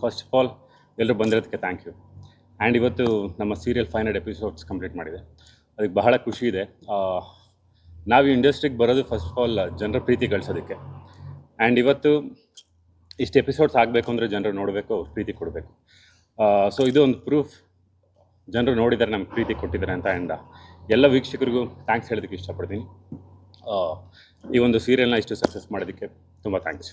First of all ಎಲ್ಲರೂ ಬಂದಿರೋದಕ್ಕೆ thank you. And ಇವತ್ತು ನಮ್ಮ ಸೀರಿಯಲ್ 500 ಎಪಿಸೋಡ್ಸ್ ಕಂಪ್ಲೀಟ್ ಮಾಡಿದೆ. ಅದಕ್ಕೆ ಬಹಳ ಖುಷಿ ಇದೆ. ನಾವು ಇಂಡಸ್ಟ್ರಿಗೆ ಬರೋದು ಫಸ್ಟ್ ಆಫ್ ಆಲ್ ಜನರ ಪ್ರೀತಿ ಗಳಿಸೋದಕ್ಕೆ. ಆ್ಯಂಡ್ ಇವತ್ತು ಇಷ್ಟು ಎಪಿಸೋಡ್ಸ್ ಆಗಬೇಕು ಅಂದರೆ ಜನರು ನೋಡಬೇಕು, ಪ್ರೀತಿ ಕೊಡಬೇಕು. ಸೊ ಇದು ಒಂದು ಪ್ರೂಫ್, ಜನರು ನೋಡಿದ್ದಾರೆ, ನಮ್ಗೆ ಪ್ರೀತಿ ಕೊಟ್ಟಿದ್ದಾರೆ ಅಂತ. ಆ್ಯಂಡ್ ಎಲ್ಲ ವೀಕ್ಷಕರಿಗೂ ಥ್ಯಾಂಕ್ಸ್ ಹೇಳೋದಕ್ಕೆ ಇಷ್ಟಪಡ್ತೀನಿ. ಈ ಒಂದು ಸೀರಿಯಲ್ನ ಇಷ್ಟು ಸಕ್ಸಸ್ ಮಾಡೋದಕ್ಕೆ ತುಂಬ thanks.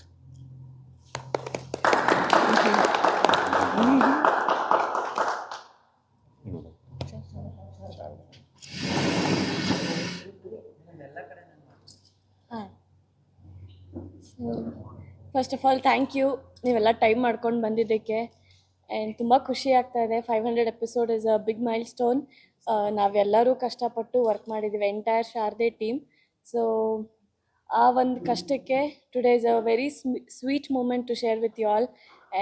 First of all thank you, ನೀವೆಲ್ಲ ಟೈಮ್ ಮಾಡ್ಕೊಂಡು ಬಂದಿದ್ದಕ್ಕೆ. ಆ್ಯಂಡ್ ತುಂಬ ಖುಷಿ ಆಗ್ತಾ ಇದೆ. 500 episode is a big milestone. ನಾವೆಲ್ಲರೂ ಕಷ್ಟಪಟ್ಟು ವರ್ಕ್ ಮಾಡಿದ್ದೀವಿ, ಎಂಟೈರ್ ಶಾರದೆ ಟೀಮ್. ಸೊ ಆ ಒಂದು ಕಷ್ಟಕ್ಕೆ today is a very sweet moment to share with you all.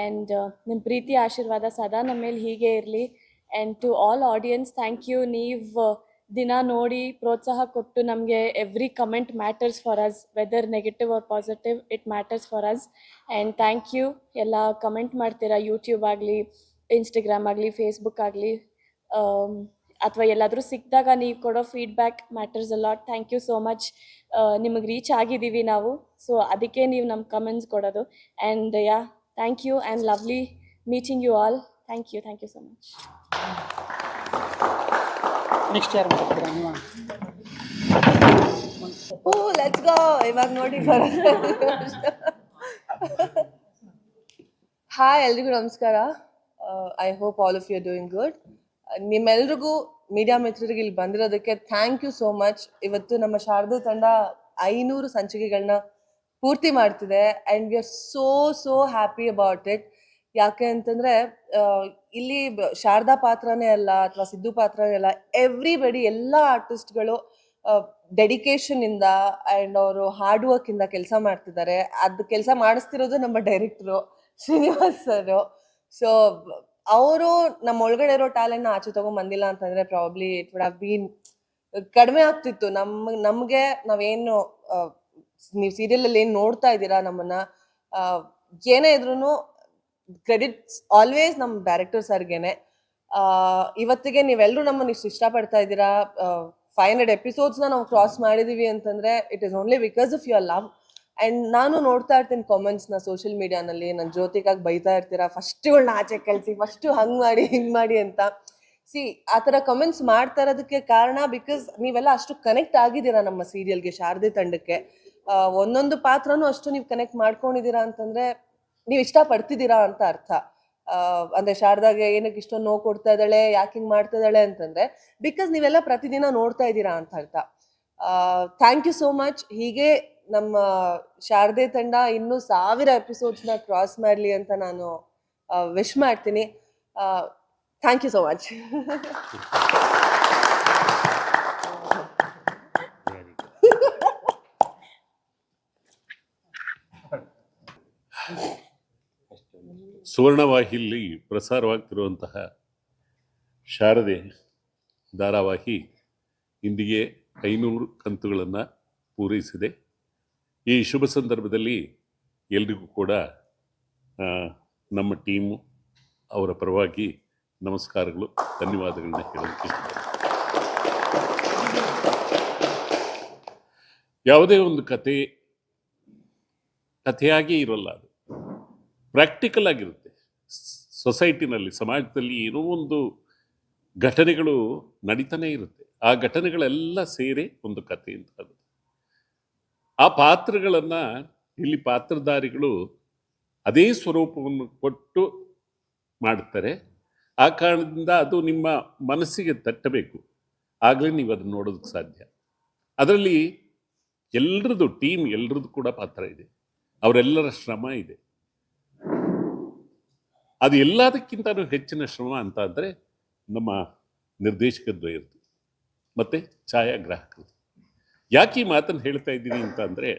And ನಿಮ್ಮ ಪ್ರೀತಿ ಆಶೀರ್ವಾದ ಸದಾ ನಮ್ಮ ಮೇಲೆ ಹೀಗೆ ಇರಲಿ. And to all audience, thank you. ನೀವು ದಿನ ನೋಡಿ ಪ್ರೋತ್ಸಾಹ ಕೊಟ್ಟು ನಮಗೆ every comment matters for us, whether negative or positive, it matters for us. And thank you. ಎಲ್ಲ ಕಮೆಂಟ್ ಮಾಡ್ತೀರಾ, ಯೂಟ್ಯೂಬ್ ಆಗಲಿ, ಇನ್ಸ್ಟಾಗ್ರಾಮ್ ಆಗಲಿ, ಫೇಸ್ಬುಕ್ ಆಗಲಿ, ಅಥವಾ ಎಲ್ಲಾದರೂ ಸಿಕ್ಕಿದಾಗ ನೀವು ಕೊಡೋ feedback matters a lot. Thank you so much. ನಿಮಗೆ ರೀಚ್ ಆಗಿದ್ದೀವಿ ನಾವು, ಸೊ ಅದಕ್ಕೆ ನೀವು ನಮ್ಮ ಕಮೆಂಟ್ಸ್ ಕೊಡೋದು. And yeah, thank you and lovely meeting you all. Thank you so much. Next ಯಾರು ಮಾಡ್ತೀರಾ ನೀವು? Let's go. ಇವಾಗ ನೋಡಿ ಹಾಯ್, ಎಲ್ರಿಗೂ ನಮಸ್ಕಾರ. I hope all of you are doing good. ನಿಮ್ಮೆಲ್ರಿಗೂ ಮೀಡಿಯಾ ಮಿತ್ರರಿಗೆ ಇಲ್ಲಿ ಬಂದಿರೋದಕ್ಕೆ ಥ್ಯಾಂಕ್ ಯು ಸೋ ಮಚ್. ಇವತ್ತು ನಮ್ಮ ಶಾರದೆ ತಂಡ 500 ಸಂಚಿಕೆಗಳನ್ನ ಪೂರ್ತಿ ಮಾಡ್ತಿದೆ and we are so happy about it. ಯಾಕೆ ಅಂತಂದರೆ ಇಲ್ಲಿ ಶಾರದಾ ಪಾತ್ರನೇ ಅಲ್ಲ ಅಥವಾ ಸಿದ್ದು ಪಾತ್ರನೇ ಅಲ್ಲ, ಎವ್ರಿಬಡಿ, ಎಲ್ಲ ಆರ್ಟಿಸ್ಟ್ಗಳು ಡೆಡಿಕೇಶನಿಂದ ಆ್ಯಂಡ್ ಅವರು ಹಾರ್ಡ್ ವರ್ಕಿಂದ ಕೆಲಸ ಮಾಡ್ತಿದ್ದಾರೆ. ಅದು ಕೆಲಸ ಮಾಡಿಸ್ತಿರೋದು ನಮ್ಮ ಡೈರೆಕ್ಟ್ರು ಶ್ರೀನಿವಾಸ್ ಸರು. ಸೊ ಅವರು ನಮ್ಮ ಒಳಗಡೆ ಇರೋ ಟ್ಯಾಲೆಂಟ್ನ ಆಚೆ ತೊಗೊಂಡ್ಬಂದಿಲ್ಲ ಅಂತಂದರೆ probably it would have been ಕಡಿಮೆ ಆಗ್ತಿತ್ತು. ನಮಗೆ ನಾವೇನು ನೀವು ಸೀರಿಯಲಲ್ಲಿ ಏನು ನೋಡ್ತಾ ಇದ್ದೀರಾ ನಮ್ಮನ್ನು, ಏನೇ ಇದ್ರೂ ಕ್ರೆಡಿಟ್ಸ್ ಆಲ್ವೇಸ್ ನಮ್ಮ ಡೈರೆಕ್ಟರ್ ಸರ್ಗೇನೆ. ಇವತ್ತಿಗೆ ನೀವೆಲ್ಲರೂ ನಮ್ಮನ್ನು ಇಷ್ಟು ಇಷ್ಟಪಡ್ತಾ ಇದ್ದೀರಾ, 500 ಎಪಿಸೋಡ್ಸ್ನ ನಾವು ಕ್ರಾಸ್ ಮಾಡಿದ್ದೀವಿ ಅಂತಂದರೆ it is only because of your love. And ನಾನು ನೋಡ್ತಾ ಇರ್ತೀನಿ ಕಾಮೆಂಟ್ಸ್ನ ಸೋಷಿಯಲ್ ಮೀಡಿಯಾನಲ್ಲಿ. ನನ್ನ ಜ್ಯೋತಿಗಾಗಿ ಬೈತಾ ಇರ್ತೀರಾ, ಫಸ್ಟ್ಗಳನ್ನ ಆಚೆ ಕಳಿಸಿ, ಫಸ್ಟು ಹಂಗೆ ಮಾಡಿ ಹಿಂಗೆ ಮಾಡಿ ಅಂತ. ಆ ಥರ ಕಮೆಂಟ್ಸ್ ಮಾಡ್ತಾ ಇರೋದಕ್ಕೆ ಕಾರಣ ಬಿಕಾಸ್ ನೀವೆಲ್ಲ ಅಷ್ಟು ಕನೆಕ್ಟ್ ಆಗಿದ್ದೀರಾ ನಮ್ಮ ಸೀರಿಯಲ್ಗೆ, ಶಾರದೆ ತಂಡಕ್ಕೆ. ಒಂದೊಂದು ಪಾತ್ರನೂ ಅಷ್ಟು ನೀವು ಕನೆಕ್ಟ್ ಮಾಡ್ಕೊಂಡಿದ್ದೀರಾ ಅಂತಂದರೆ ನೀವು ಇಷ್ಟಪಡ್ತಿದ್ದೀರಾ ಅಂತ ಅರ್ಥ. ಅಂದರೆ ಶಾರದಾಗೆ ಏನಕ್ಕೆ ಇಷ್ಟೊಂದು ನೋವು ಕೊಡ್ತಾ ಇದ್ದಾಳೆ, ಯಾಕೆ ಹಿಂಗೆ ಮಾಡ್ತಾ ಇದ್ದಾಳೆ ಅಂತಂದರೆ ಬಿಕಾಸ್ ನೀವೆಲ್ಲ ಪ್ರತಿದಿನ ನೋಡ್ತಾ ಇದ್ದೀರಾ ಅಂತ ಅರ್ಥ. Thank you so much. ಹೀಗೆ ನಮ್ಮ ಶಾರದೆ ತಂಡ ಇನ್ನೂ 1000 ಎಪಿಸೋಡ್ಸ್ನ ಕ್ರಾಸ್ ಮಾಡಲಿ ಅಂತ ನಾನು ವಿಶ್ ಮಾಡ್ತೀನಿ. Thank you so much. ಸುವರ್ಣವಾಹಿಯಲ್ಲಿ ಪ್ರಸಾರವಾಗ್ತಿರುವಂತಹ ಶಾರದೆ ಧಾರಾವಾಹಿ ಇಂದಿಗೆ 500 ಕಂತುಗಳನ್ನು ಪೂರೈಸಿದೆ. ಈ ಶುಭ ಸಂದರ್ಭದಲ್ಲಿ ಎಲ್ರಿಗೂ ಕೂಡ ನಮ್ಮ ಟೀಮು ಅವರ ಪರವಾಗಿ ನಮಸ್ಕಾರಗಳು, ಧನ್ಯವಾದಗಳನ್ನ ಹೇಳೋಕ್ಕೆ. ಯಾವುದೇ ಒಂದು ಕಥೆಯಾಗಿ ಇರೋಲ್ಲ, ಅದು ಪ್ರಾಕ್ಟಿಕಲ್ ಆಗಿರುತ್ತೆ. ಸೊಸೈಟಿನಲ್ಲಿ, ಸಮಾಜದಲ್ಲಿ ಏನೋ ಒಂದು ಘಟನೆಗಳು ನಡೀತಾನೆ ಇರುತ್ತೆ. ಆ ಘಟನೆಗಳೆಲ್ಲ ಸೇರಿ ಒಂದು ಕಥೆ ಅಂತ ಆಗುತ್ತೆ. ಆ ಪಾತ್ರಗಳನ್ನು ಇಲ್ಲಿ ಪಾತ್ರಧಾರಿಗಳು ಅದೇ ಸ್ವರೂಪವನ್ನು ಕೊಟ್ಟು ಮಾಡ್ತಾರೆ. ಆ ಕಾರಣದಿಂದ ಅದು ನಿಮ್ಮ ಮನಸ್ಸಿಗೆ ತಟ್ಟಬೇಕು, ಆಗಲೇ ನೀವು ಅದನ್ನು ನೋಡೋದಕ್ಕೆ ಸಾಧ್ಯ. ಅದರಲ್ಲಿ ಎಲ್ಲರದ್ದು ಟೀಮ್, ಎಲ್ಲರದ್ದು ಕೂಡ ಪಾತ್ರ ಇದೆ, ಅವರೆಲ್ಲರ ಶ್ರಮ ಇದೆ. ಅದು ಎಲ್ಲದಕ್ಕಿಂತ ಹೆಚ್ಚಿನ ಶ್ರಮ ಅಂತ ಅಂದರೆ ನಮ್ಮ ನಿರ್ದೇಶಕ ದ್ವಯದ್ದು ಮತ್ತು ಛಾಯಾಗ್ರಾಹಕರು. ಯಾಕೆ ಈ ಮಾತನ್ನು ಹೇಳ್ತಾ ಇದ್ದೀನಿ ಅಂತ ಅಂದರೆ,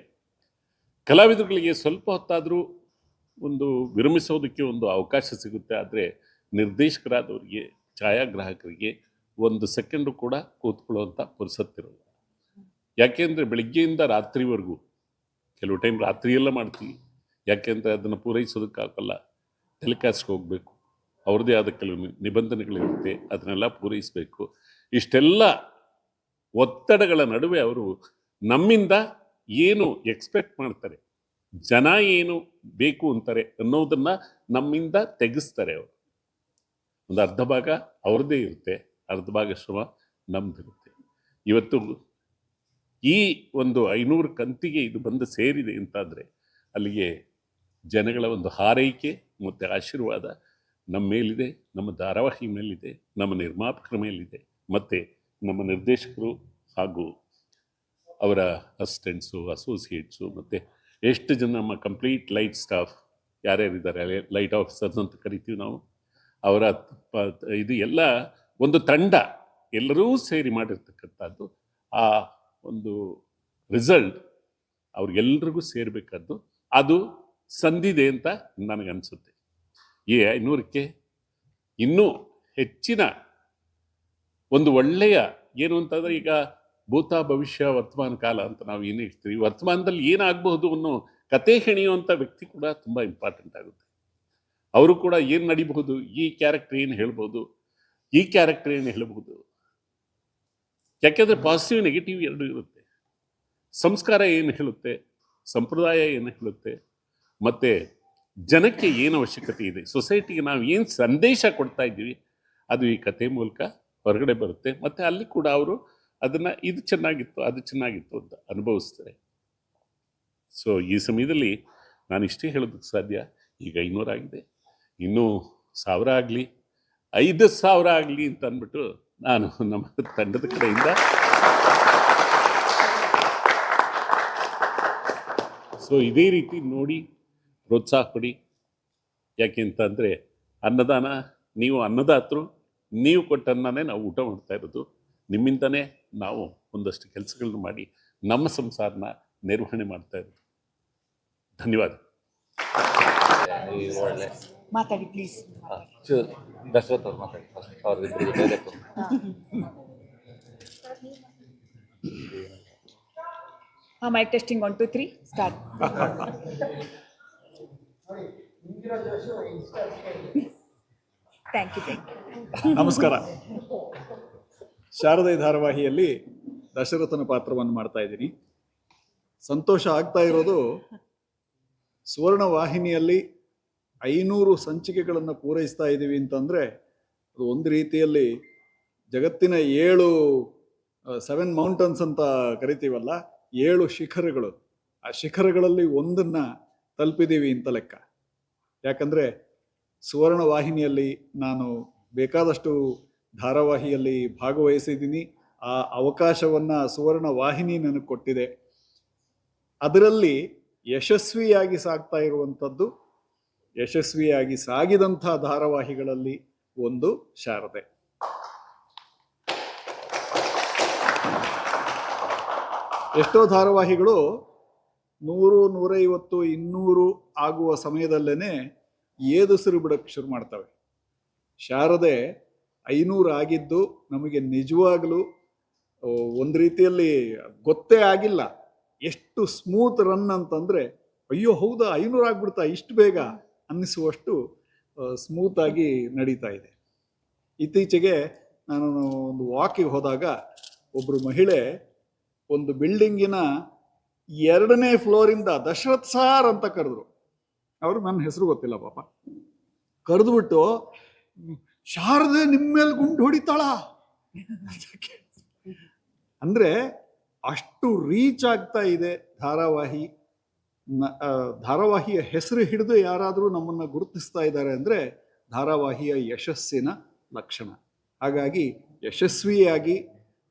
ಕಲಾವಿದರುಗಳಿಗೆ ಸ್ವಲ್ಪ ಹೊತ್ತಾದರೂ ಒಂದು ವಿರಮಿಸೋದಕ್ಕೆ ಒಂದು ಅವಕಾಶ ಸಿಗುತ್ತೆ. ಆದರೆ ನಿರ್ದೇಶಕರಾದವರಿಗೆ, ಛಾಯಾಗ್ರಾಹಕರಿಗೆ 1 ಸೆಕೆಂಡು ಕೂಡ ಕೂತ್ಕೊಳ್ಳುವಂಥ ಪುರ್ಸತ್ತಿರೋಲ್ಲ. ಯಾಕೆಂದರೆ ಬೆಳಗ್ಗೆಯಿಂದ ರಾತ್ರಿವರೆಗೂ, ಕೆಲವು ಟೈಮ್ ರಾತ್ರಿಯೆಲ್ಲ ಮಾಡ್ತೀವಿ, ಯಾಕೆಂದರೆ ಅದನ್ನು ಪೂರೈಸೋದಕ್ಕಾಗಲ್ಲ. ಟೆಲಿಕಾಸ್ಟ್ಗೆ ಹೋಗಬೇಕು, ಅವ್ರದ್ದೇ ಆದ ಕೆಲವು ನಿಬಂಧನೆಗಳಿರುತ್ತೆ, ಅದನ್ನೆಲ್ಲ ಪೂರೈಸಬೇಕು. ಇಷ್ಟೆಲ್ಲ ಒತ್ತಡಗಳ ನಡುವೆ ಅವರು ನಮ್ಮಿಂದ ಏನು ಎಕ್ಸ್ಪೆಕ್ಟ್ ಮಾಡ್ತಾರೆ, ಜನ ಏನು ಬೇಕು ಅಂತಾರೆ ಅನ್ನೋದನ್ನು ನಮ್ಮಿಂದ ತೆಗೆಸ್ತಾರೆ. ಅವರು ಒಂದು ಅರ್ಧ ಭಾಗ ಅವ್ರದ್ದೇ ಇರುತ್ತೆ, ಅರ್ಧ ಭಾಗ ಶ್ರಮ ನಮ್ದಿರುತ್ತೆ. ಇವತ್ತು ಈ ಒಂದು 500 ಕಂತಿಗೆ ಇದು ಬಂದು ಸೇರಿದೆ ಅಂತಾದರೆ ಅಲ್ಲಿಗೆ ಜನಗಳ ಒಂದು ಹಾರೈಕೆ ಮತ್ತು ಆಶೀರ್ವಾದ ನಮ್ಮ ಮೇಲಿದೆ, ನಮ್ಮ ಧಾರಾವಾಹಿ ಮೇಲಿದೆ, ನಮ್ಮ ನಿರ್ಮಾಪಕರ ಮೇಲಿದೆ, ಮತ್ತು ನಮ್ಮ ನಿರ್ದೇಶಕರು ಹಾಗೂ ಅವರ ಅಸಿಸ್ಟೆಂಟ್ಸು, ಅಸೋಸಿಯೇಟ್ಸು, ಮತ್ತು ಎಷ್ಟು ಜನ ನಮ್ಮ ಕಂಪ್ಲೀಟ್ ಲೈಟ್ ಸ್ಟಾಫ್ ಯಾರ್ಯಾರಿದ್ದಾರೆ, ಲೈಟ್ ಆಫೀಸರ್ಸ್ ಅಂತ ಕರಿತೀವಿ ನಾವು, ಅವರ ಇದು ಎಲ್ಲ ಒಂದು ತಂಡ ಎಲ್ಲರೂ ಸೇರಿ ಮಾಡಿರ್ತಕ್ಕಂಥದ್ದು. ಆ ಒಂದು ರಿಸಲ್ಟ್ ಅವ್ರಿಗೆಲ್ರಿಗೂ ಸೇರಬೇಕಾದ್ದು ಅದು ಸಂದಿದೆ ಅಂತ ನನಗನ್ಸುತ್ತೆ. ಈ 500ಕ್ಕೆ ಇನ್ನೂ ಹೆಚ್ಚಿನ ಒಂದು ಒಳ್ಳೆಯ ಏನು ಅಂತಂದರೆ, ಈಗ ಭೂತ ಭವಿಷ್ಯ ವರ್ತಮಾನ ಕಾಲ ಅಂತ ನಾವು ಏನು ಹೇಳ್ತೀವಿ, ವರ್ತಮಾನದಲ್ಲಿ ಏನಾಗಬಹುದು ಅನ್ನೋ ಕತೆ ಹೆಣೆಯುವಂಥ ವ್ಯಕ್ತಿ ಕೂಡ ತುಂಬ ಇಂಪಾರ್ಟೆಂಟ್ ಆಗುತ್ತೆ. ಅವರು ಕೂಡ ಏನು ನಡಿಬಹುದು, ಈ ಕ್ಯಾರೆಕ್ಟರ್ ಏನು ಹೇಳ್ಬೋದು, ಈ ಕ್ಯಾರೆಕ್ಟರ್ ಏನು ಹೇಳ್ಬೋದು. ಯಾಕೆಂದರೆ ಪಾಸಿಟಿವ್ ನೆಗೆಟಿವ್ ಎರಡು ಇರುತ್ತೆ. ಸಂಸ್ಕಾರ ಏನು ಹೇಳುತ್ತೆ, ಸಂಪ್ರದಾಯ ಏನು ಹೇಳುತ್ತೆ, ಮತ್ತು ಜನಕ್ಕೆ ಏನು ಅವಶ್ಯಕತೆ ಇದೆ, ಸೊಸೈಟಿಗೆ ನಾವು ಏನು ಸಂದೇಶ ಕೊಡ್ತಾ ಇದ್ದೀವಿ, ಅದು ಈ ಕತೆ ಮೂಲಕ ಹೊರಗಡೆ ಬರುತ್ತೆ. ಮತ್ತು ಅಲ್ಲಿ ಕೂಡ ಅವರು ಅದನ್ನು ಇದು ಚೆನ್ನಾಗಿತ್ತು, ಅದು ಚೆನ್ನಾಗಿತ್ತು ಅಂತ ಅನುಭವಿಸ್ತಾರೆ. ಸೊ ಈ ಸಮಯದಲ್ಲಿ ನಾನು ಇಷ್ಟೇ ಹೇಳೋದಕ್ಕೆ ಸಾಧ್ಯ. ಈಗ 500 ಆಗಿದೆ, ಇನ್ನೂ 1000 ಆಗಲಿ, 5000 ಆಗಲಿ ಅಂತ ಅಂದ್ಬಿಟ್ಟು ನಾನು ನಮ್ಮ ತಂಡದ ಕಡೆಯಿಂದ ಸೊ ಇದೇ ರೀತಿ ನೋಡಿ ಪ್ರೋತ್ಸಾಹ ಕೊಡಿ. ಯಾಕೆ ಅಂತಂದರೆ ಅನ್ನದಾನ, ನೀವು ಅನ್ನದಾತರು, ನೀವು ಕೊಟ್ಟ ಅನ್ನನೇ ನಾವು ಊಟ ಮಾಡ್ತಾ ಇರೋದು. ನಿಮ್ಮಿಂದನೇ ನಾವು ಒಂದಷ್ಟು ಕೆಲಸಗಳನ್ನ ಮಾಡಿ ನಮ್ಮ ಸಂಸಾರನ ನಿರ್ವಹಣೆ ಮಾಡ್ತಾ ಇರೋದು. ಧನ್ಯವಾದ. ಒಳ್ಳೆ ಮಾತಾಡಿ ಪ್ಲೀಸ್. ದಶರಥ್ ಅವ್ರು ಮಾತಾಡಿ ಫಸ್ಟ್, ಅವ್ರಿಗಿಬ್ಬರಿಗೆ direct. Mike testing 1 2 3 start. Thank you. ನಮಸ್ಕಾರ. ಶಾರದೆ ಧಾರಾವಾಹಿಯಲ್ಲಿ ದಶರಥನ ಪಾತ್ರವನ್ನು ಮಾಡ್ತಾ ಇದ್ದೀನಿ. ಸಂತೋಷ ಆಗ್ತಾ ಇರೋದು, ಸುವರ್ಣ ವಾಹಿನಿಯಲ್ಲಿ 500 ಸಂಚಿಕೆಗಳನ್ನು ಪೂರೈಸ್ತಾ ಇದ್ದೀವಿ ಅಂತಂದರೆ ಅದು ಒಂದು ರೀತಿಯಲ್ಲಿ ಜಗತ್ತಿನ 7 ಮೌಂಟನ್ಸ್ ಅಂತ ಕರಿತೀವಲ್ಲ, 7 ಶಿಖರಗಳು, ಆ ಶಿಖರಗಳಲ್ಲಿ ಒಂದನ್ನು ತಲುಪಿದ್ದೀವಿ ಅಂತ ಲೆಕ್ಕ. ಯಾಕಂದರೆ ಸುವರ್ಣ ವಾಹಿನಿಯಲ್ಲಿ ನಾನು ಬೇಕಾದಷ್ಟು ಧಾರಾವಾಹಿಯಲ್ಲಿ ಭಾಗವಹಿಸಿದ್ದೀನಿ. ಆ ಅವಕಾಶವನ್ನು ಸುವರ್ಣ ವಾಹಿನಿ ನನಗೆ ಕೊಟ್ಟಿದೆ. ಅದರಲ್ಲಿ ಯಶಸ್ವಿಯಾಗಿ ಸಾಗ್ತಾ ಇರುವಂಥದ್ದು, ಯಶಸ್ವಿಯಾಗಿ ಸಾಗಿದಂಥ ಧಾರಾವಾಹಿಗಳಲ್ಲಿ ಒಂದು ಶಾರದೆ. ಎಷ್ಟೋ ಧಾರಾವಾಹಿಗಳು 100, 150, 200 ಆಗುವ ಸಮಯದಲ್ಲೇ ಏದುಸಿರು ಬಿಡೋಕ್ಕೆ ಶುರು ಮಾಡ್ತವೆ. ಶಾರದೆ 500 ಆಗಿದ್ದು ನಮಗೆ ನಿಜವಾಗಲೂ ಒಂದು ರೀತಿಯಲ್ಲಿ ಗೊತ್ತೇ ಆಗಿಲ್ಲ. ಎಷ್ಟು ಸ್ಮೂತ್ ರನ್ ಅಂತಂದರೆ, ಅಯ್ಯೋ ಹೌದಾ 500 ಆಗ್ಬಿಡ್ತಾ ಇಷ್ಟು ಬೇಗ ಅನ್ನಿಸುವಷ್ಟು ಸ್ಮೂತಾಗಿ ನಡೀತಾ ಇದೆ. ಇತ್ತೀಚೆಗೆ ನಾನು ಒಂದು ವಾಕಿಗೆ ಹೋದಾಗ ಒಬ್ಬರು ಮಹಿಳೆ ಒಂದು ಬಿಲ್ಡಿಂಗಿನ 2ನೇ ಫ್ಲೋರಿಂದ ದಶರಥ್ ಸಾರ್ ಅಂತ ಕರೆದ್ರು. ಅವರು ನನ್ನ ಹೆಸರು ಗೊತ್ತಿಲ್ಲ ಪಾಪ. ಕರೆದುಬಿಟ್ಟು, ಶಾರದೆ ನಿಮ್ಮ ಮೇಲೆ ಗುಂಡು ಹೊಡಿತಾಳ ಅಂದರೆ ಅಷ್ಟು ರೀಚ್ ಆಗ್ತಾ ಇದೆ ಧಾರಾವಾಹಿ. ಧಾರಾವಾಹಿಯ ಹೆಸರು ಹಿಡಿದು ಯಾರಾದರೂ ನಮ್ಮನ್ನು ಗುರುತಿಸ್ತಾ ಇದ್ದಾರೆ ಅಂದರೆ ಧಾರಾವಾಹಿಯ ಯಶಸ್ಸಿನ ಲಕ್ಷಣ. ಹಾಗಾಗಿ ಯಶಸ್ವಿಯಾಗಿ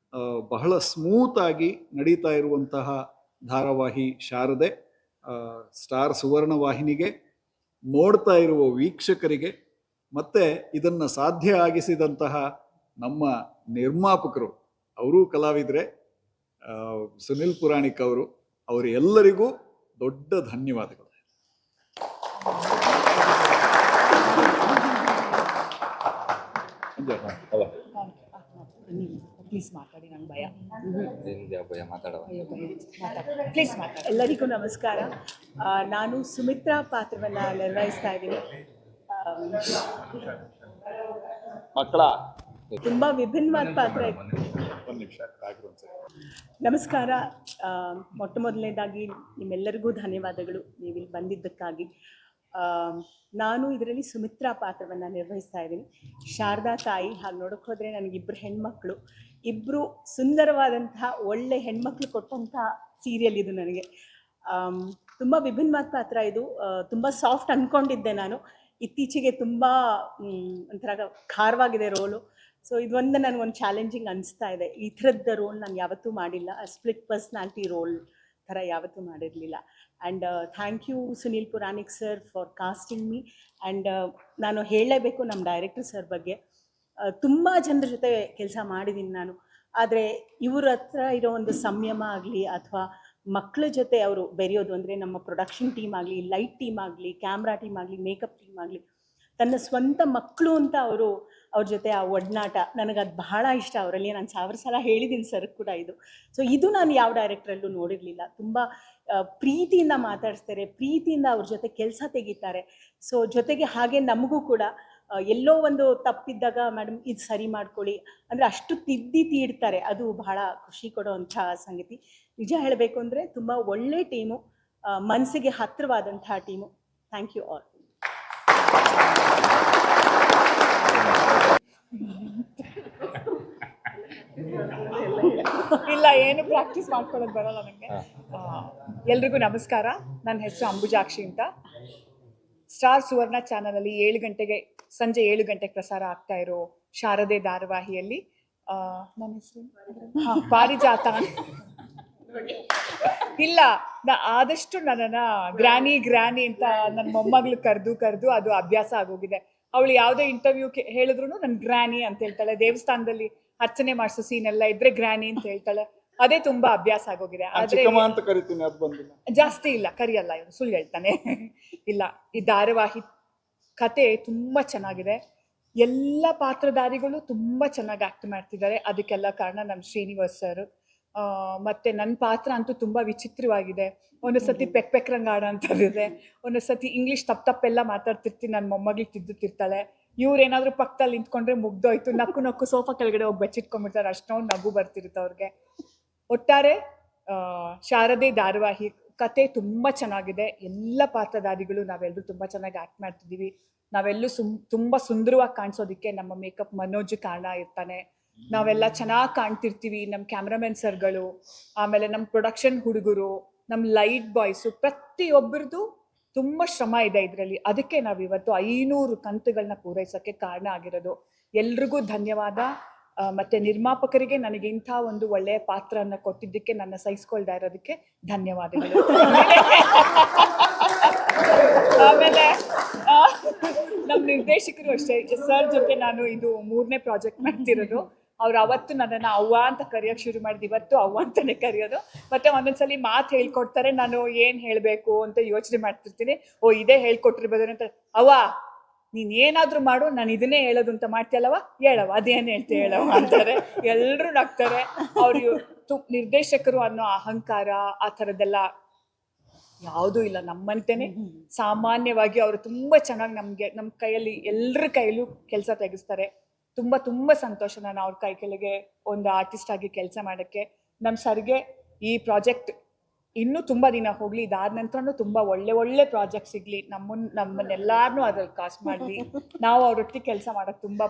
ಬಹಳ ಸ್ಮೂತಾಗಿ ನಡೀತಾ ಇರುವಂತಹ ಧಾರಾವಾಹಿ ಶಾರದೆ. ಸ್ಟಾರ್ ಸುವರ್ಣ ವಾಹಿನಿಗೆ, ನೋಡ್ತಾ ಇರುವ ವೀಕ್ಷಕರಿಗೆ, ಮತ್ತು ಇದನ್ನು ಸಾಧ್ಯ ಆಗಿಸಿದಂತಹ ನಮ್ಮ ನಿರ್ಮಾಪಕರು, ಅವರೂ ಕಲಾವಿದರೆ, ಸುನಿಲ್ ಪುರಾಣಿಕ್ ಅವರು, ಅವರೆಲ್ಲರಿಗೂ ದೊಡ್ಡ ಧನ್ಯವಾದಗಳು. ಪ್ಲೀಸ್ ಮಾತಾಡಿ, ನಂಗೆ ಭಯ. ಭಯ ಮಾತಾಡವ. ಪ್ಲೀಸ್ ಮಾತಾಡಿ. ಎಲ್ಲರಿಗೂ ನಮಸ್ಕಾರ. ನಾನು ಸುಮಿತ್ರಾ ಪಾತ್ರವನ್ನು ನಿರ್ವಹಿಸ್ತಾ ಇದ್ದೀನಿ. ಮಕ್ಕಳ ತುಂಬ ವಿಭಿನ್ನವಾದ ಪಾತ್ರ ಇತ್ತು. ಒಂದು ನಿಮಿಷ ನಮಸ್ಕಾರ. ಮೊಟ್ಟ ಮೊದಲನೇದಾಗಿ ನಿಮ್ಮೆಲ್ಲರಿಗೂ ಧನ್ಯವಾದಗಳು ನೀವಿಲ್ಲಿ ಬಂದಿದ್ದಕ್ಕಾಗಿ. ನಾನು ಇದರಲ್ಲಿ ಸುಮಿತ್ರಾ ಪಾತ್ರವನ್ನು ನಿರ್ವಹಿಸ್ತಾ ಇದ್ದೀನಿ. ಶಾರದಾ ತಾಯಿ. ಹಾಗೆ ನೋಡೋಕೆ ಹೋದರೆ ನನಗಿಬ್ಬರು ಹೆಣ್ಮಕ್ಳು, ಇಬ್ಬರು ಸುಂದರವಾದಂತಹ ಒಳ್ಳೆ ಹೆಣ್ಮಕ್ಳು ಕೊಟ್ಟಂತಹ ಸೀರಿಯಲ್ ಇದು ನನಗೆ. ತುಂಬ ವಿಭಿನ್ನವಾದ ಪಾತ್ರ ಇದು. ತುಂಬ ಸಾಫ್ಟ್ ಅಂದ್ಕೊಂಡಿದ್ದೆ ನಾನು, ಇತ್ತೀಚೆಗೆ ತುಂಬ ಒಂಥರ ಖಾರವಾಗಿದೆ ರೋಲು. ಸೊ ಇದೊಂದು ನನಗೊಂದು ಚಾಲೆಂಜಿಂಗ್ ಅನಿಸ್ತಾ ಇದೆ. ಈ ಥರದ ರೋಲ್ ನಾನು ಯಾವತ್ತೂ ಮಾಡಿಲ್ಲ, ಸ್ಪ್ಲಿಟ್ ಪರ್ಸ್ನಾಲಿಟಿ ರೋಲ್ ಥರ ಯಾವತ್ತೂ ಮಾಡಿರಲಿಲ್ಲ. And thank you Sunil Puranik sir for casting me. And ನಾನು ಹೇಳಲೇಬೇಕು ನಮ್ಮ ಡೈರೆಕ್ಟರ್ ಸರ್ ಬಗ್ಗೆ. ತುಂಬ ಜನರ ಜೊತೆ ಕೆಲಸ ಮಾಡಿದ್ದೀನಿ ನಾನು, ಆದರೆ ಇವ್ರ ಹತ್ರ ಇರೋ ಒಂದು ಸಂಯಮ ಆಗಲಿ ಅಥವಾ ಮಕ್ಕಳ ಜೊತೆ ಅವರು ಬೆರೆಯೋದು, ಅಂದರೆ ನಮ್ಮ ಪ್ರೊಡಕ್ಷನ್ ಟೀಮ್ ಆಗಲಿ, ಲೈಟ್ ಟೀಮ್ ಆಗಲಿ, ಕ್ಯಾಮ್ರಾ ಟೀಮ್ ಆಗಲಿ, ಮೇಕಪ್ ಟೀಮ್ ಆಗಲಿ, ತನ್ನ ಸ್ವಂತ ಮಕ್ಕಳು ಅಂತ ಅವ್ರ ಜೊತೆ ಆ ಒಡನಾಟ ನನಗದು ಬಹಳ ಇಷ್ಟ ಅವರಲ್ಲಿ. ನಾನು 1000 ಸಲ ಹೇಳಿದ್ದೀನಿ ಸರ್ ಕೂಡ ಇದು. ಸೊ ಇದು ನಾನು ಯಾವ ಡೈರೆಕ್ಟ್ರಲ್ಲೂ ನೋಡಿರಲಿಲ್ಲ. ತುಂಬ ಪ್ರೀತಿಯಿಂದ ಮಾತಾಡಿಸ್ತಾರೆ, ಪ್ರೀತಿಯಿಂದ ಅವ್ರ ಜೊತೆ ಕೆಲಸ ತೆಗಿತಾರೆ. ಸೊ ಜೊತೆಗೆ ಹಾಗೆ ನಮಗೂ ಕೂಡ ಎಲ್ಲೋ ಒಂದು ತಪ್ಪಿದ್ದಾಗ ಮೇಡಮ್ ಇದು ಸರಿ ಮಾಡ್ಕೊಳ್ಳಿ ಅಂದರೆ ಅಷ್ಟು ತೀಡ್ತಾರೆ. ಅದು ಬಹಳ ಖುಷಿ ಕೊಡೋವಂಥ ಸಂಗತಿ. ನಿಜ ಹೇಳಬೇಕು ಅಂದರೆ ತುಂಬ ಒಳ್ಳೆ ಟೀಮು, ಮನಸ್ಸಿಗೆ ಹತ್ತಿರವಾದಂಥ ಟೀಮು. Thank you all. ಇಲ್ಲ, ಏನು ಪ್ರಾಕ್ಟೀಸ್ ಮಾಡ್ಕೊಳ್ಳೋದು ಬರೋಲ್ಲ ನನಗೆ. ಎಲ್ರಿಗೂ ನಮಸ್ಕಾರ. ನನ್ನ ಹೆಸರು ಅಂಬುಜಾಕ್ಷಿ ಅಂತ. ಸ್ಟಾರ್ ಸುವರ್ಣ ಚಾನಲಲ್ಲಿ ಸಂಜೆ 7 ಗಂಟೆಗೆ ಪ್ರಸಾರ ಆಗ್ತಾ ಇರೋ ಶಾರದೆ ಧಾರಾವಾಹಿಯಲ್ಲಿ ನನ್ನ ಹೆಸರು ಪಾರಿಜಾತ. ಇಲ್ಲ, ಆದಷ್ಟು ನನ್ನನ್ನು ಗ್ರ್ಯಾನಿ ಅಂತ ನನ್ನ ಮೊಮ್ಮಗಳು ಕರೆದು ಅದು ಅಭ್ಯಾಸ ಆಗೋಗಿದೆ. ಅವಳು ಯಾವುದೇ ಇಂಟರ್ವ್ಯೂ ಹೇಳಿದ್ರು ನನ್ನ ಗ್ರ್ಯಾನಿ ಅಂತ ಹೇಳ್ತಾಳೆ. ದೇವಸ್ಥಾನದಲ್ಲಿ ಅರ್ಚನೆ ಮಾಡಿಸೋ ಸೀನ್ ಎಲ್ಲ ಇದ್ರೆ ಗ್ರ್ಯಾನಿ ಅಂತ ಹೇಳ್ತಾಳೆ. ಅದೇ ತುಂಬಾ ಅಭ್ಯಾಸ ಆಗೋಗಿದೆ. ಆದ್ರೆ ಜಾಸ್ತಿ ಇಲ್ಲ, ಕರಿಯಲ್ಲ, ಇವನು ಸುಳ್ಳು ಹೇಳ್ತಾನೆ. ಇಲ್ಲ, ಈ ಧಾರಾವಾಹಿ ಕತೆ ತುಂಬಾ ಚೆನ್ನಾಗಿದೆ. ಎಲ್ಲ ಪಾತ್ರಧಾರಿಗಳು ತುಂಬಾ ಚೆನ್ನಾಗಿ ಆಕ್ಟ್ ಮಾಡ್ತಿದ್ದಾರೆ. ಅದಕ್ಕೆಲ್ಲ ಕಾರಣ ನಮ್ಮ ಶ್ರೀನಿವಾಸ್ ಸರ್. ಮತ್ತೆ ನನ್ನ ಪಾತ್ರ ಅಂತೂ ತುಂಬಾ ವಿಚಿತ್ರವಾಗಿದೆ. ಒಂದೊಂದು ಸತಿ ಪೆಕ್ ರಂಗಾಡ ಅಂತದಿದೆ, ಒಂದೊಂದು ಸತಿ ಇಂಗ್ಲೀಷ್ ತಪ್ಪೆಲ್ಲ ಮಾತಾಡ್ತಿರ್ತೀನಿ, ನನ್ನ ಮೊಮ್ಮಗಳಿಗೆ ತಿದ್ದುತ್ತಿರ್ತಾಳೆ. ಇವ್ರೇನಾದ್ರೂ ಪಕ್ಕದಲ್ಲಿ ನಿಂತ್ಕೊಂಡ್ರೆ ಮುಗ್ದೋಯ್ತು, ನಕ್ಕು ಸೋಫಾ ಕೆಳಗಡೆ ಹೋಗಿ ಬೆಚ್ಚಿಟ್ಕೊಂಡ್ಬಿಡ್ತಾರೆ, ಅಷ್ಟೊಂದು ನಗು ಬರ್ತಿರುತ್ತೆ ಅವ್ರಿಗೆ. ಒಟ್ಟಾರೆ ಶಾರದೆ ಧಾರಾವಾಹಿ ಕತೆ ತುಂಬ ಚೆನ್ನಾಗಿದೆ. ಎಲ್ಲ ಪಾತ್ರಧಾರಿಗಳು ನಾವೆಲ್ಲರೂ ತುಂಬ ಚೆನ್ನಾಗಿ ಆ್ಯಕ್ಟ್ ಮಾಡ್ತಿದ್ದೀವಿ. ನಾವೆಲ್ಲೂ ತುಂಬ ಸುಂದರವಾಗಿ ಕಾಣಿಸೋದಕ್ಕೆ ನಮ್ಮ ಮೇಕಪ್ ಮನೋಜ್ ಕಾರಣ ಇರ್ತಾನೆ. ನಾವೆಲ್ಲ ಚೆನ್ನಾಗಿ ಕಾಣ್ತಿರ್ತೀವಿ. ನಮ್ಮ ಕ್ಯಾಮ್ರಾಮನ್ ಸರ್ಗಳು, ಆಮೇಲೆ ನಮ್ಮ ಪ್ರೊಡಕ್ಷನ್ ಹುಡುಗರು, ನಮ್ಮ ಲೈಟ್ ಬಾಯ್ಸು, ಪ್ರತಿಯೊಬ್ಬರದು ತುಂಬ ಶ್ರಮ ಇದೆ ಇದರಲ್ಲಿ. ಅದಕ್ಕೆ ನಾವಿವತ್ತು 500 ಕಂತುಗಳನ್ನ ಪೂರೈಸೋಕ್ಕೆ ಕಾರಣ ಆಗಿರೋದು. ಎಲ್ರಿಗೂ ಧನ್ಯವಾದ. ಮತ್ತು ನಿರ್ಮಾಪಕರಿಗೆ ನನಗೆ ಇಂಥ ಒಂದು ಒಳ್ಳೆಯ ಪಾತ್ರನ ಕೊಟ್ಟಿದ್ದಕ್ಕೆ, ನನ್ನ ಸಹಿಸ್ಕೊಳ್ತಾ ಇರೋದಕ್ಕೆ ಧನ್ಯವಾದಗಳು. ಆಮೇಲೆ ನಮ್ಮ ನಿರ್ದೇಶಕರು ಅಷ್ಟೇ, ಸರ್ ಜೊತೆ ನಾನು ಇದು 3ನೇ ಪ್ರಾಜೆಕ್ಟ್ ಮಾಡ್ತಿರೋದು. ಅವ್ರು ಅವತ್ತು ನನ್ನನ್ನು ಅವ್ವ ಅಂತ ಕರೆಯೋಕ್ಕೆ ಶುರು ಮಾಡಿದ್ದು, ಇವತ್ತು ಅವ್ವ ಅಂತಲೇ ಕರೆಯೋದು. ಮತ್ತು ಒಂದೊಂದ್ಸಲಿ ಮಾತು ಹೇಳ್ಕೊಡ್ತಾರೆ, ನಾನು ಏನು ಹೇಳಬೇಕು ಅಂತ ಯೋಚನೆ ಮಾಡ್ತಿರ್ತೀನಿ. ಇದೇ ಹೇಳ್ಕೊಟ್ಟಿರ್ಬೋದು ಅಂತ. ಅವ್ವ ನೀನು ಏನಾದರೂ ಮಾಡು, ನಾನು ಇದನ್ನೇ ಹೇಳೋದು ಅಂತ ಮಾಡ್ತೀಯಲ್ಲವ, ಹೇಳವ, ಅದೇನು ಹೇಳ್ತೀಯ ಹೇಳವ ಅಂತಾರೆ. ಎಲ್ಲರೂ ನಗ್ತಾರೆ. ಅವರು ನಿರ್ದೇಶಕರು ಅನ್ನೋ ಅಹಂಕಾರ ಆ ಥರದ್ದೆಲ್ಲ ಯಾವುದೂ ಇಲ್ಲ. ನಮ್ಮಂತೆಯೇ ಸಾಮಾನ್ಯವಾಗಿ ಅವರು ತುಂಬ ಚೆನ್ನಾಗಿ ನಮ್ಮ ಕೈಯಲ್ಲಿ ಎಲ್ಲರ ಕೈಯಲ್ಲೂ ಕೆಲಸ ತೆಗೆಸ್ತಾರೆ. ತುಂಬ ಸಂತೋಷ ನಾನು ಅವ್ರ ಕೈ ಕೆಳಗೆ ಒಂದು ಆರ್ಟಿಸ್ಟ್ ಆಗಿ ಕೆಲಸ ಮಾಡೋಕ್ಕೆ. ನಮ್ಮ ಸರ್ಗೆ ಈ ಪ್ರಾಜೆಕ್ಟ್ ಇನ್ನೂ ತುಂಬ ದಿನ ಹೋಗಲಿ, ಇದಾದ ನಂತರನೂ ತುಂಬ ಒಳ್ಳೆ ಪ್ರಾಜೆಕ್ಟ್ ಸಿಗಲಿ, ನಮ್ಮನ್ನೆಲ್ಲರನ್ನೂ ಅದ್ರಲ್ಲಿ ಕಾಸ್ಟ್ ಮಾಡಲಿ, ನಾವು ಅವರೊಟ್ಟಿಗೆ ಕೆಲಸ ಮಾಡೋಕ್ಕೆ ತುಂಬ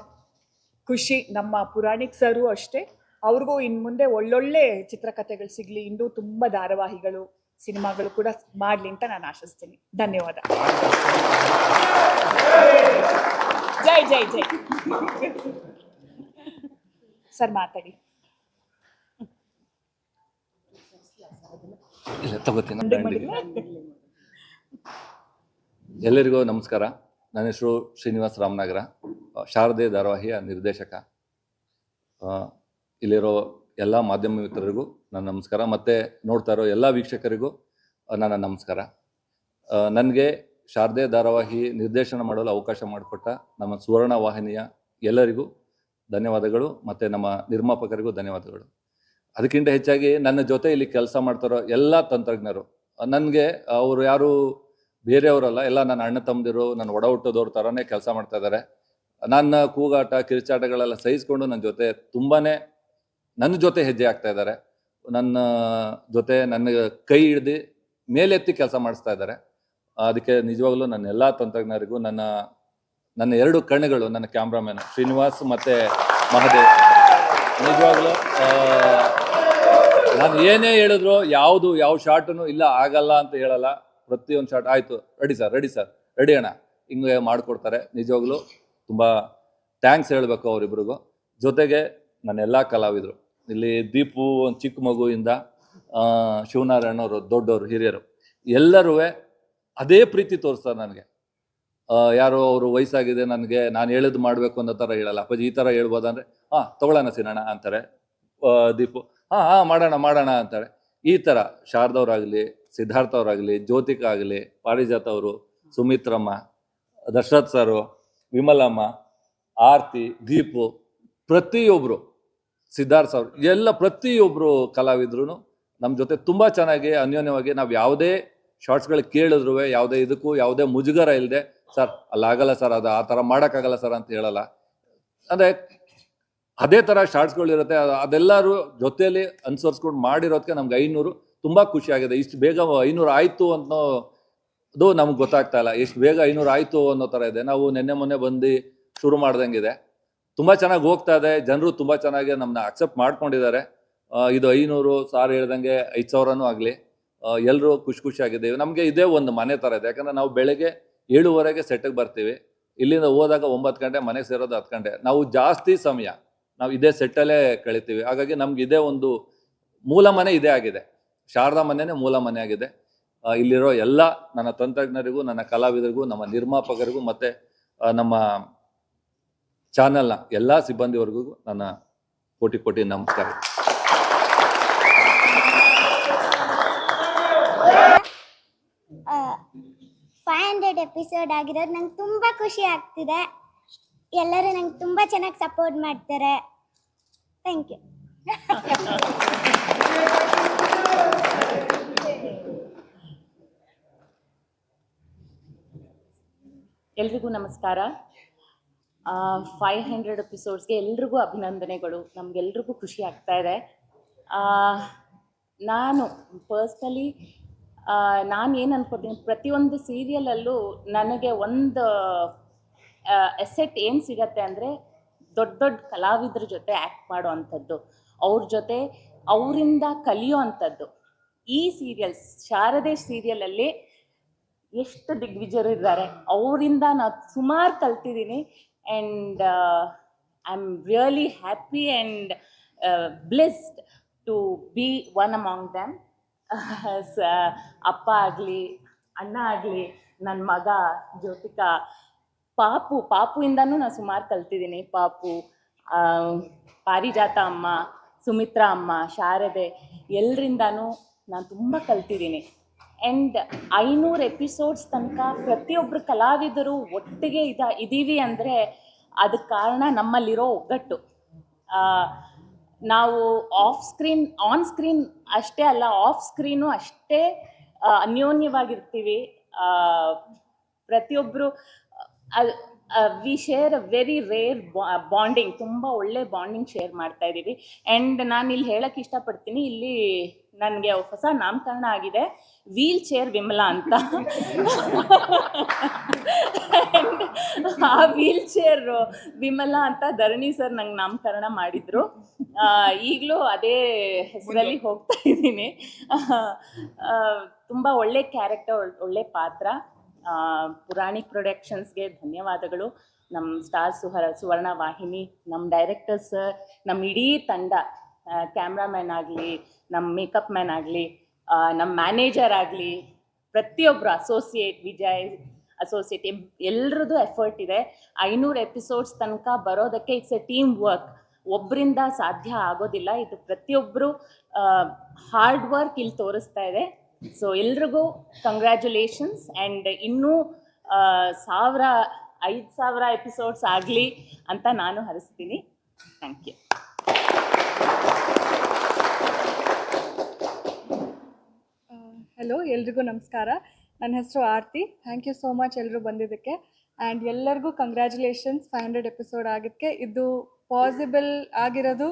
ಖುಷಿ. ನಮ್ಮ ಪುರಾಣಿಕ್ ಸರು ಅಷ್ಟೇ, ಅವ್ರಿಗೂ ಇನ್ನು ಮುಂದೆ ಒಳ್ಳೊಳ್ಳೆ ಚಿತ್ರಕಥೆಗಳು ಸಿಗಲಿ, ಇನ್ನೂ ತುಂಬ ಧಾರಾವಾಹಿಗಳು, ಸಿನಿಮಾಗಳು ಕೂಡ ಮಾಡಲಿ ಅಂತ ನಾನು ಆಶಿಸ್ತೀನಿ. ಧನ್ಯವಾದ. ಜೈ ಜೈ ಜೈ. ಸರ್ ಮಾತಾಡಿ. ಎಲ್ಲರಿಗೂ ನಮಸ್ಕಾರ. ನನ್ನ ಹೆಸರು ಶ್ರೀನಿವಾಸ್ ರಾಮನಗರ, ಶಾರದೆ ಧಾರಾವಾಹಿಯ ನಿರ್ದೇಶಕ. ಇಲ್ಲಿರೋ ಎಲ್ಲ ಮಾಧ್ಯಮ ಮಿತ್ರರಿಗೂ ನನ್ನ ನಮಸ್ಕಾರ, ಮತ್ತು ನೋಡ್ತಾ ಇರೋ ಎಲ್ಲ ವೀಕ್ಷಕರಿಗೂ ನನ್ನ ನಮಸ್ಕಾರ. ನನಗೆ ಶಾರದೆ ಧಾರಾವಾಹಿ ನಿರ್ದೇಶನ ಮಾಡಲು ಅವಕಾಶ ಮಾಡಿಕೊಟ್ಟ ನಮ್ಮ ಸುವರ್ಣ ವಾಹಿನಿಯ ಎಲ್ಲರಿಗೂ ಧನ್ಯವಾದಗಳು, ಮತ್ತು ನಮ್ಮ ನಿರ್ಮಾಪಕರಿಗೂ ಧನ್ಯವಾದಗಳು. ಅದಕ್ಕಿಂತ ಹೆಚ್ಚಾಗಿ ನನ್ನ ಜೊತೆ ಇಲ್ಲಿ ಕೆಲಸ ಮಾಡ್ತಾರೋ ಎಲ್ಲ ತಂತ್ರಜ್ಞರು, ನನಗೆ ಅವರು ಯಾರು ಬೇರೆಯವರಲ್ಲ, ಎಲ್ಲ ನನ್ನ ಅಣ್ಣ ತಮ್ಮದಿರು, ನನ್ನ ಒಡ ಹುಟ್ಟೋದವ್ರ ಥರನೇ ಕೆಲಸ ಮಾಡ್ತಾ ಇದ್ದಾರೆ. ನನ್ನ ಕೂಗಾಟ ಕಿರುಚಾಟಗಳೆಲ್ಲ ಸಹಿಸ್ಕೊಂಡು ನನ್ನ ಜೊತೆ ಹೆಜ್ಜೆ ಆಗ್ತಾ ಇದ್ದಾರೆ. ನನ್ನ ಜೊತೆ ನನ್ನ ಕೈ ಹಿಡ್ದು ಮೇಲೆತ್ತಿ ಕೆಲಸ ಮಾಡಿಸ್ತಾ ಇದ್ದಾರೆ. ಅದಕ್ಕೆ ನಿಜವಾಗ್ಲೂ ನನ್ನ ಎಲ್ಲ ತಂತ್ರಜ್ಞರಿಗೂ, ನನ್ನ 2 ಕಣ್ಣುಗಳು, ನನ್ನ ಕ್ಯಾಮ್ರಾಮನ್ ಶ್ರೀನಿವಾಸ್ ಮತ್ತು ಮಹದೇವ್, ನಿಜವಾಗ್ಲೂ ನಾನು ಏನೇ ಹೇಳಿದ್ರು ಯಾವ ಶಾರ್ಟನ್ನು ಇಲ್ಲ ಆಗಲ್ಲ ಅಂತ ಹೇಳಲ್ಲ. ಪ್ರತಿಯೊಂದು ಶಾರ್ಟ್ ಆಯಿತು, ರೆಡಿ ಸರ್ ರೆಡಿ ಅಣ್ಣ, ಹಿಂಗೆ ಮಾಡಿಕೊಡ್ತಾರೆ. ನಿಜವಾಗ್ಲೂ ತುಂಬ ಥ್ಯಾಂಕ್ಸ್ ಹೇಳಬೇಕು ಅವರಿಬ್ರಿಗೂ. ಜೊತೆಗೆ ನನ್ನೆಲ್ಲ ಕಲಾವಿದರು, ಇಲ್ಲಿ ದೀಪು ಒಂದು ಚಿಕ್ಕ ಮಗುವಿಂದ ಶಿವನಾರಾಯಣ ಅವರು ದೊಡ್ಡವರು ಹಿರಿಯರು ಎಲ್ಲರೂ ಅದೇ ಪ್ರೀತಿ ತೋರಿಸ್ತಾರೆ ನನಗೆ. ಯಾರೋ ಅವರು ವಯಸ್ಸಾಗಿದೆ, ನನಗೆ ನಾನು ಹೇಳಿದ್ದು ಮಾಡಬೇಕು ಅನ್ನೋ ಥರ ಹೇಳಲ್ಲ. ಅಪ್ಪಾಜಿ ಈ ಥರ ಹೇಳ್ಬೋದಂದರೆ ತೊಗೊಳ್ಳೋಣ ಸಿನಣ್ಣ ಅಂತಾರೆ. ದೀಪು ಮಾಡೋಣ ಅಂತಾರೆ. ಈ ಥರ ಶಾರದವ್ರಾಗಲಿ, ಸಿದ್ಧಾರ್ಥ ಅವರಾಗಲಿ, ಜ್ಯೋತಿಕಾ ಆಗಲಿ, ಪಾರಿಜಾತ ಅವರು, ಸುಮಿತ್ರಮ್ಮ, ದಶರಥ್ ಸರು, ವಿಮಲಮ್ಮ, ಆರ್ತಿ, ದೀಪು, ಪ್ರತಿಯೊಬ್ಬರು, ಸಿದ್ಧಾರ್ಥ ಸರ್, ಎಲ್ಲ ಪ್ರತಿಯೊಬ್ಬರು ಕಲಾವಿದ್ರು ನಮ್ಮ ಜೊತೆ ತುಂಬ ಚೆನ್ನಾಗಿ ಅನ್ಯೋನ್ಯವಾಗಿ ನಾವು ಯಾವುದೇ ಶಾರ್ಟ್ಸ್ಗಳು ಕೇಳಿದ್ರು ಯಾವುದೇ ಮುಜುಗರ ಇಲ್ಲದೆ, ಸರ್ ಅಲ್ಲಾಗಲ್ಲ ಸರ್, ಅದು ಆ ಥರ ಮಾಡೋಕ್ಕಾಗಲ್ಲ ಸರ್ ಅಂತ ಹೇಳಲ್ಲ. ಅಂದರೆ ಅದೇ ಥರ ಶಾರ್ಟ್ಸ್ಗಳಿರುತ್ತೆ. ಅದೆಲ್ಲರೂ ಜೊತೆಯಲ್ಲಿ ಅನುಸರಿಸ್ಕೊಂಡು ಮಾಡಿರೋದಕ್ಕೆ ನಮ್ಗೆ 500 ತುಂಬ ಖುಷಿಯಾಗಿದೆ. ಇಷ್ಟು ಬೇಗ 500 ಆಯಿತು ಅನ್ನೋದು ನಮ್ಗೆ ಗೊತ್ತಾಗ್ತಾ ಇಲ್ಲ. ಎಷ್ಟು ಬೇಗ 500 ಆಯಿತು ಅನ್ನೋ ಥರ ಇದೆ. ನಾವು ಮೊನ್ನೆ ಬಂದು ಶುರು ಮಾಡ್ದಂಗಿದೆ. ತುಂಬ ಚೆನ್ನಾಗಿ ಹೋಗ್ತಾ ಇದೆ. ಜನರು ತುಂಬ ಚೆನ್ನಾಗಿ ನಮ್ಮನ್ನ ಅಕ್ಸೆಪ್ಟ್ ಮಾಡ್ಕೊಂಡಿದ್ದಾರೆ. ಇದು 500 ಸಾರ್ ಹೇಳ್ದಂಗೆ 5000 ಆಗಲಿ, ಎಲ್ಲರೂ ಖುಷಿಯಾಗಿದ್ದೇವೆ. ನಮಗೆ ಇದೇ ಒಂದು ಮನೆ ಥರ ಇದೆ. ಯಾಕಂದರೆ ನಾವು ಬೆಳಗ್ಗೆ 7:30ಗೆ ಸೆಟ್ಟಿಗೆ ಬರ್ತೀವಿ. ಇಲ್ಲಿಂದ ಹೋದಾಗ 9 ಗಂಟೆ, ಮನೆಗೆ ಸೇರೋದು 10 ಗಂಟೆ. ನಾವು ಜಾಸ್ತಿ ಸಮಯ ನಾವು ಇದೇ ಸೆಟ್ಟಲ್ಲೇ ಕಳಿತೀವಿ. ಹಾಗಾಗಿ ನಮ್ಗೆ ಇದೇ ಒಂದು ಮೂಲ ಮನೆ ಇದೇ ಆಗಿದೆ. ಶಾರದಾ ಮನೆಯೇ ಮೂಲ ಮನೆ ಆಗಿದೆ. ಇಲ್ಲಿರೋ ಎಲ್ಲ ನನ್ನ ತಂತ್ರಜ್ಞರಿಗೂ, ನನ್ನ ಕಲಾವಿದರಿಗೂ, ನಮ್ಮ ನಿರ್ಮಾಪಕರಿಗೂ ಮತ್ತು ನಮ್ಮ ಚಾನಲ್ನ ಎಲ್ಲ ಸಿಬ್ಬಂದಿವರೆಗೂ ನನ್ನ ಕೋಟಿ ನಮಸ್ಕಾರ. 500 ಎಪಿಸೋಡ್ ಆಗಿರೋದು ನಂಗೆ ತುಂಬ ಖುಷಿ ಆಗ್ತಿದೆ. ಎಲ್ಲರೂ ನಂಗೆ ತುಂಬ ಚೆನ್ನಾಗಿ ಸಪೋರ್ಟ್ ಮಾಡ್ತಾರೆ. Thank you. ಎಲ್ರಿಗೂ ನಮಸ್ಕಾರ. 500 ಎಪಿಸೋಡ್ಸ್ಗೆ ಎಲ್ರಿಗೂ ಅಭಿನಂದನೆಗಳು. ನಮಗೆಲ್ರಿಗೂ ಖುಷಿ ಆಗ್ತಾ ಇದೆ. ನಾನು ಪರ್ಸ್ನಲಿ ನಾನು ಏನು ಅನ್ಕೋತೀನಿ, ಪ್ರತಿಯೊಂದು ಸೀರಿಯಲಲ್ಲೂ ನನಗೆ ಒಂದು ಎಸೆಟ್ ಏನು ಸಿಗತ್ತೆ ಅಂದರೆ, ದೊಡ್ಡ ಕಲಾವಿದ್ರ ಜೊತೆ ಆ್ಯಕ್ಟ್ ಮಾಡೋ ಅಂಥದ್ದು, ಅವ್ರ ಜೊತೆ ಅವರಿಂದ ಕಲಿಯೋ ಅಂಥದ್ದು. ಈ ಸೀರಿಯಲ್ಸ್, ಶಾರದೆ ಸೀರಿಯಲಲ್ಲಿ ಎಷ್ಟು ದಿಗ್ವಿಜಯರು ಇದ್ದಾರೆ, ಅವರಿಂದ ನಾನು ಸುಮಾರು ಕಲ್ತಿದ್ದೀನಿ. And I am really happy and blessed to be one among them. ಅಪ್ಪ ಆಗಲಿ, ಅಣ್ಣ ಆಗಲಿ, ನನ್ನ ಮಗ ಜ್ಯೋತಿಕಾ, ಪಾಪುಯಿಂದನೂ ನಾನು ಸುಮಾರು ಕಲ್ತಿದ್ದೀನಿ. ಪಾರಿಜಾತ ಅಮ್ಮ, ಸುಮಿತ್ರಾ ಅಮ್ಮ, ಶಾರದೆ, ಎಲ್ಲರಿಂದನೂ ನಾನು ತುಂಬ ಕಲ್ತಿದ್ದೀನಿ. ಆ್ಯಂಡ್ 500 ಎಪಿಸೋಡ್ಸ್ ತನಕ ಪ್ರತಿಯೊಬ್ಬರು ಕಲಾವಿದರು ಒಟ್ಟಿಗೆ ಇದ್ದೀವಿ ಅಂದರೆ ಅದಕ್ಕೆ ಕಾರಣ ನಮ್ಮಲ್ಲಿರೋ ಒಗ್ಗಟ್ಟು. ನಾವು ಆನ್ ಸ್ಕ್ರೀನ್ ಅಷ್ಟೇ ಅಲ್ಲ, ಆಫ್ ಸ್ಕ್ರೀನು ಅಷ್ಟೇ ಅನ್ಯೋನ್ಯವಾಗಿರ್ತೀವಿ. ಪ್ರತಿಯೊಬ್ಬರು we share a very rare bonding, ತುಂಬ ಒಳ್ಳೆ ಬಾಂಡಿಂಗ್ ಶೇರ್ ಮಾಡ್ತಾ ಇದ್ದೀವಿ. ಆ್ಯಂಡ್ ನಾನು ಇಲ್ಲಿ ಹೇಳೋಕ್ಕೆ ಇಷ್ಟಪಡ್ತೀನಿ, ಇಲ್ಲಿ ನನಗೆ ಹೊಸ ನಾಮಕರಣ ಆಗಿದೆ, ವೀಲ್ ಚೇರ್ ವಿಮಲಾ ಅಂತ. ಆ ವೀಲ್ ಚೇರ್ ವಿಮಲಾ ಅಂತ ಧರಣಿ ಸರ್ ನಂಗೆ ನಾಮಕರಣ ಮಾಡಿದರು. ಈಗಲೂ ಅದೇ ಹೆಸರಲ್ಲಿ ಹೋಗ್ತಾ ಇದ್ದೀನಿ. ತುಂಬ ಒಳ್ಳೆ ಕ್ಯಾರೆಕ್ಟರ್, ಒಳ್ಳೆ ಪಾತ್ರ. ಪುರಾಣಿಕ್ ಪ್ರೊಡಕ್ಷನ್ಸ್ಗೆ ಧನ್ಯವಾದಗಳು. ನಮ್ಮ ಸ್ಟಾರ್ ಸುವರ್ಣ ವಾಹಿನಿ, ನಮ್ಮ ಡೈರೆಕ್ಟರ್ಸ್, ನಮ್ಮ ಇಡೀ ತಂಡ, ಕ್ಯಾಮ್ರಾಮ್ಯಾನ್ ಆಗಲಿ, ನಮ್ಮ ಮೇಕಪ್ ಮ್ಯಾನ್ ಆಗಲಿ, ನಮ್ಮ ಮ್ಯಾನೇಜರ್ ಆಗಲಿ, ಪ್ರತಿಯೊಬ್ಬರು ವಿಜಯ್ ಅಸೋಸಿಯೇಟ್, ಎಲ್ಲರದ್ದು ಎಫರ್ಟ್ ಇದೆ. 500 ಎಪಿಸೋಡ್ಸ್ ತನಕ ಬರೋದಕ್ಕೆ ಇಟ್ಸ್ ಎ ಟೀಮ್ ವರ್ಕ್. ಒಬ್ಬರಿಂದ ಸಾಧ್ಯ ಆಗೋದಿಲ್ಲ. ಇದು ಪ್ರತಿಯೊಬ್ಬರು ಹಾರ್ಡ್ ವರ್ಕ್ ಇಲ್ಲಿ ತೋರಿಸ್ತಾ ಇದೆ. ಸೊ ಎಲ್ರಿಗೂ ಕಂಗ್ರ್ಯಾಚುಲೇಷನ್ಸ್. ಆ್ಯಂಡ್ ಇನ್ನೂ 5,000 ಎಪಿಸೋಡ್ಸ್ ಆಗಲಿ ಅಂತ ನಾನು ಹರಿಸ್ತೀನಿ. Thank you. ಹಲೋ, ಎಲ್ರಿಗೂ ನಮಸ್ಕಾರ. ನನ್ನ ಹೆಸರು ಆರ್ತಿ. ಥ್ಯಾಂಕ್ ಯು ಸೋ ಮಚ್ ಎಲ್ಲರೂ ಬಂದಿದ್ದಕ್ಕೆ. ಆ್ಯಂಡ್ ಎಲ್ಲರಿಗೂ ಕಂಗ್ರ್ಯಾಚುಲೇಷನ್ಸ್ 500 ಎಪಿಸೋಡ್ ಆಗೋಕ್ಕೆ. ಇದು ಪಾಸಿಬಲ್ ಆಗಿರೋದು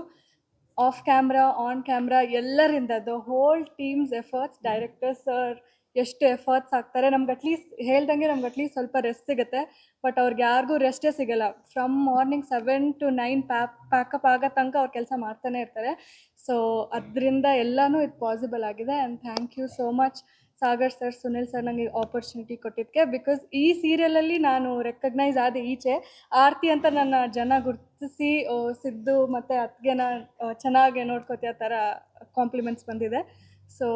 ಆಫ್ ಕ್ಯಾಮ್ರಾ, ಆನ್ ಕ್ಯಾಮ್ರಾ ಎಲ್ಲರಿಂದ. The whole teams efforts, director sir ಎಷ್ಟು ಎಫರ್ಟ್ಸ್ ಹಾಕ್ತಾರೆ. ನಮ್ಗೆ ಅಟ್ಲೀಸ್ಟ್ ಹೇಳ್ದಂಗೆ ನಮ್ಗೆ ಅಟ್ಲೀಸ್ಟ್ ಸ್ವಲ್ಪ ರೆಸ್ಟ್ ಸಿಗುತ್ತೆ. ಬಟ್ ಅವ್ರಿಗೆ ಯಾರಿಗೂ ರೆಸ್ಟೇ ಸಿಗಲ್ಲ. ಫ್ರಮ್ ಮಾರ್ನಿಂಗ್ 7 to 9 ಪ್ಯಾಕಪ್ ಆಗೋ ತನಕ ಅವ್ರು ಕೆಲಸ ಮಾಡ್ತಾನೆ ಇರ್ತಾರೆ. ಸೊ ಅದರಿಂದ ಎಲ್ಲನೂ ಇದು ಪಾಸಿಬಲ್ ಆಗಿದೆ. And thank you so much Sagar sir, Sunil sir ನನಗೆ ಆಪರ್ಚುನಿಟಿ ಕೊಟ್ಟಿದ್ದಕ್ಕೆ. ಬಿಕಾಸ್ ಈ ಸೀರಿಯಲಲ್ಲಿ ನಾನು ರೆಕಗ್ನೈಸ್ ಆದ ಈಚೆ ಆರ್ತಿ ಅಂತ ನನ್ನ ಜನ ಗುರುತಿಸಿ ಸಿದ್ದು ಮತ್ತು ಅತ್ತಿಗೆನ ಚೆನ್ನಾಗಿ ನೋಡ್ಕೋತೀಯ ಥರ ಕಾಂಪ್ಲಿಮೆಂಟ್ಸ್ ಬಂದಿದೆ. ಸೊ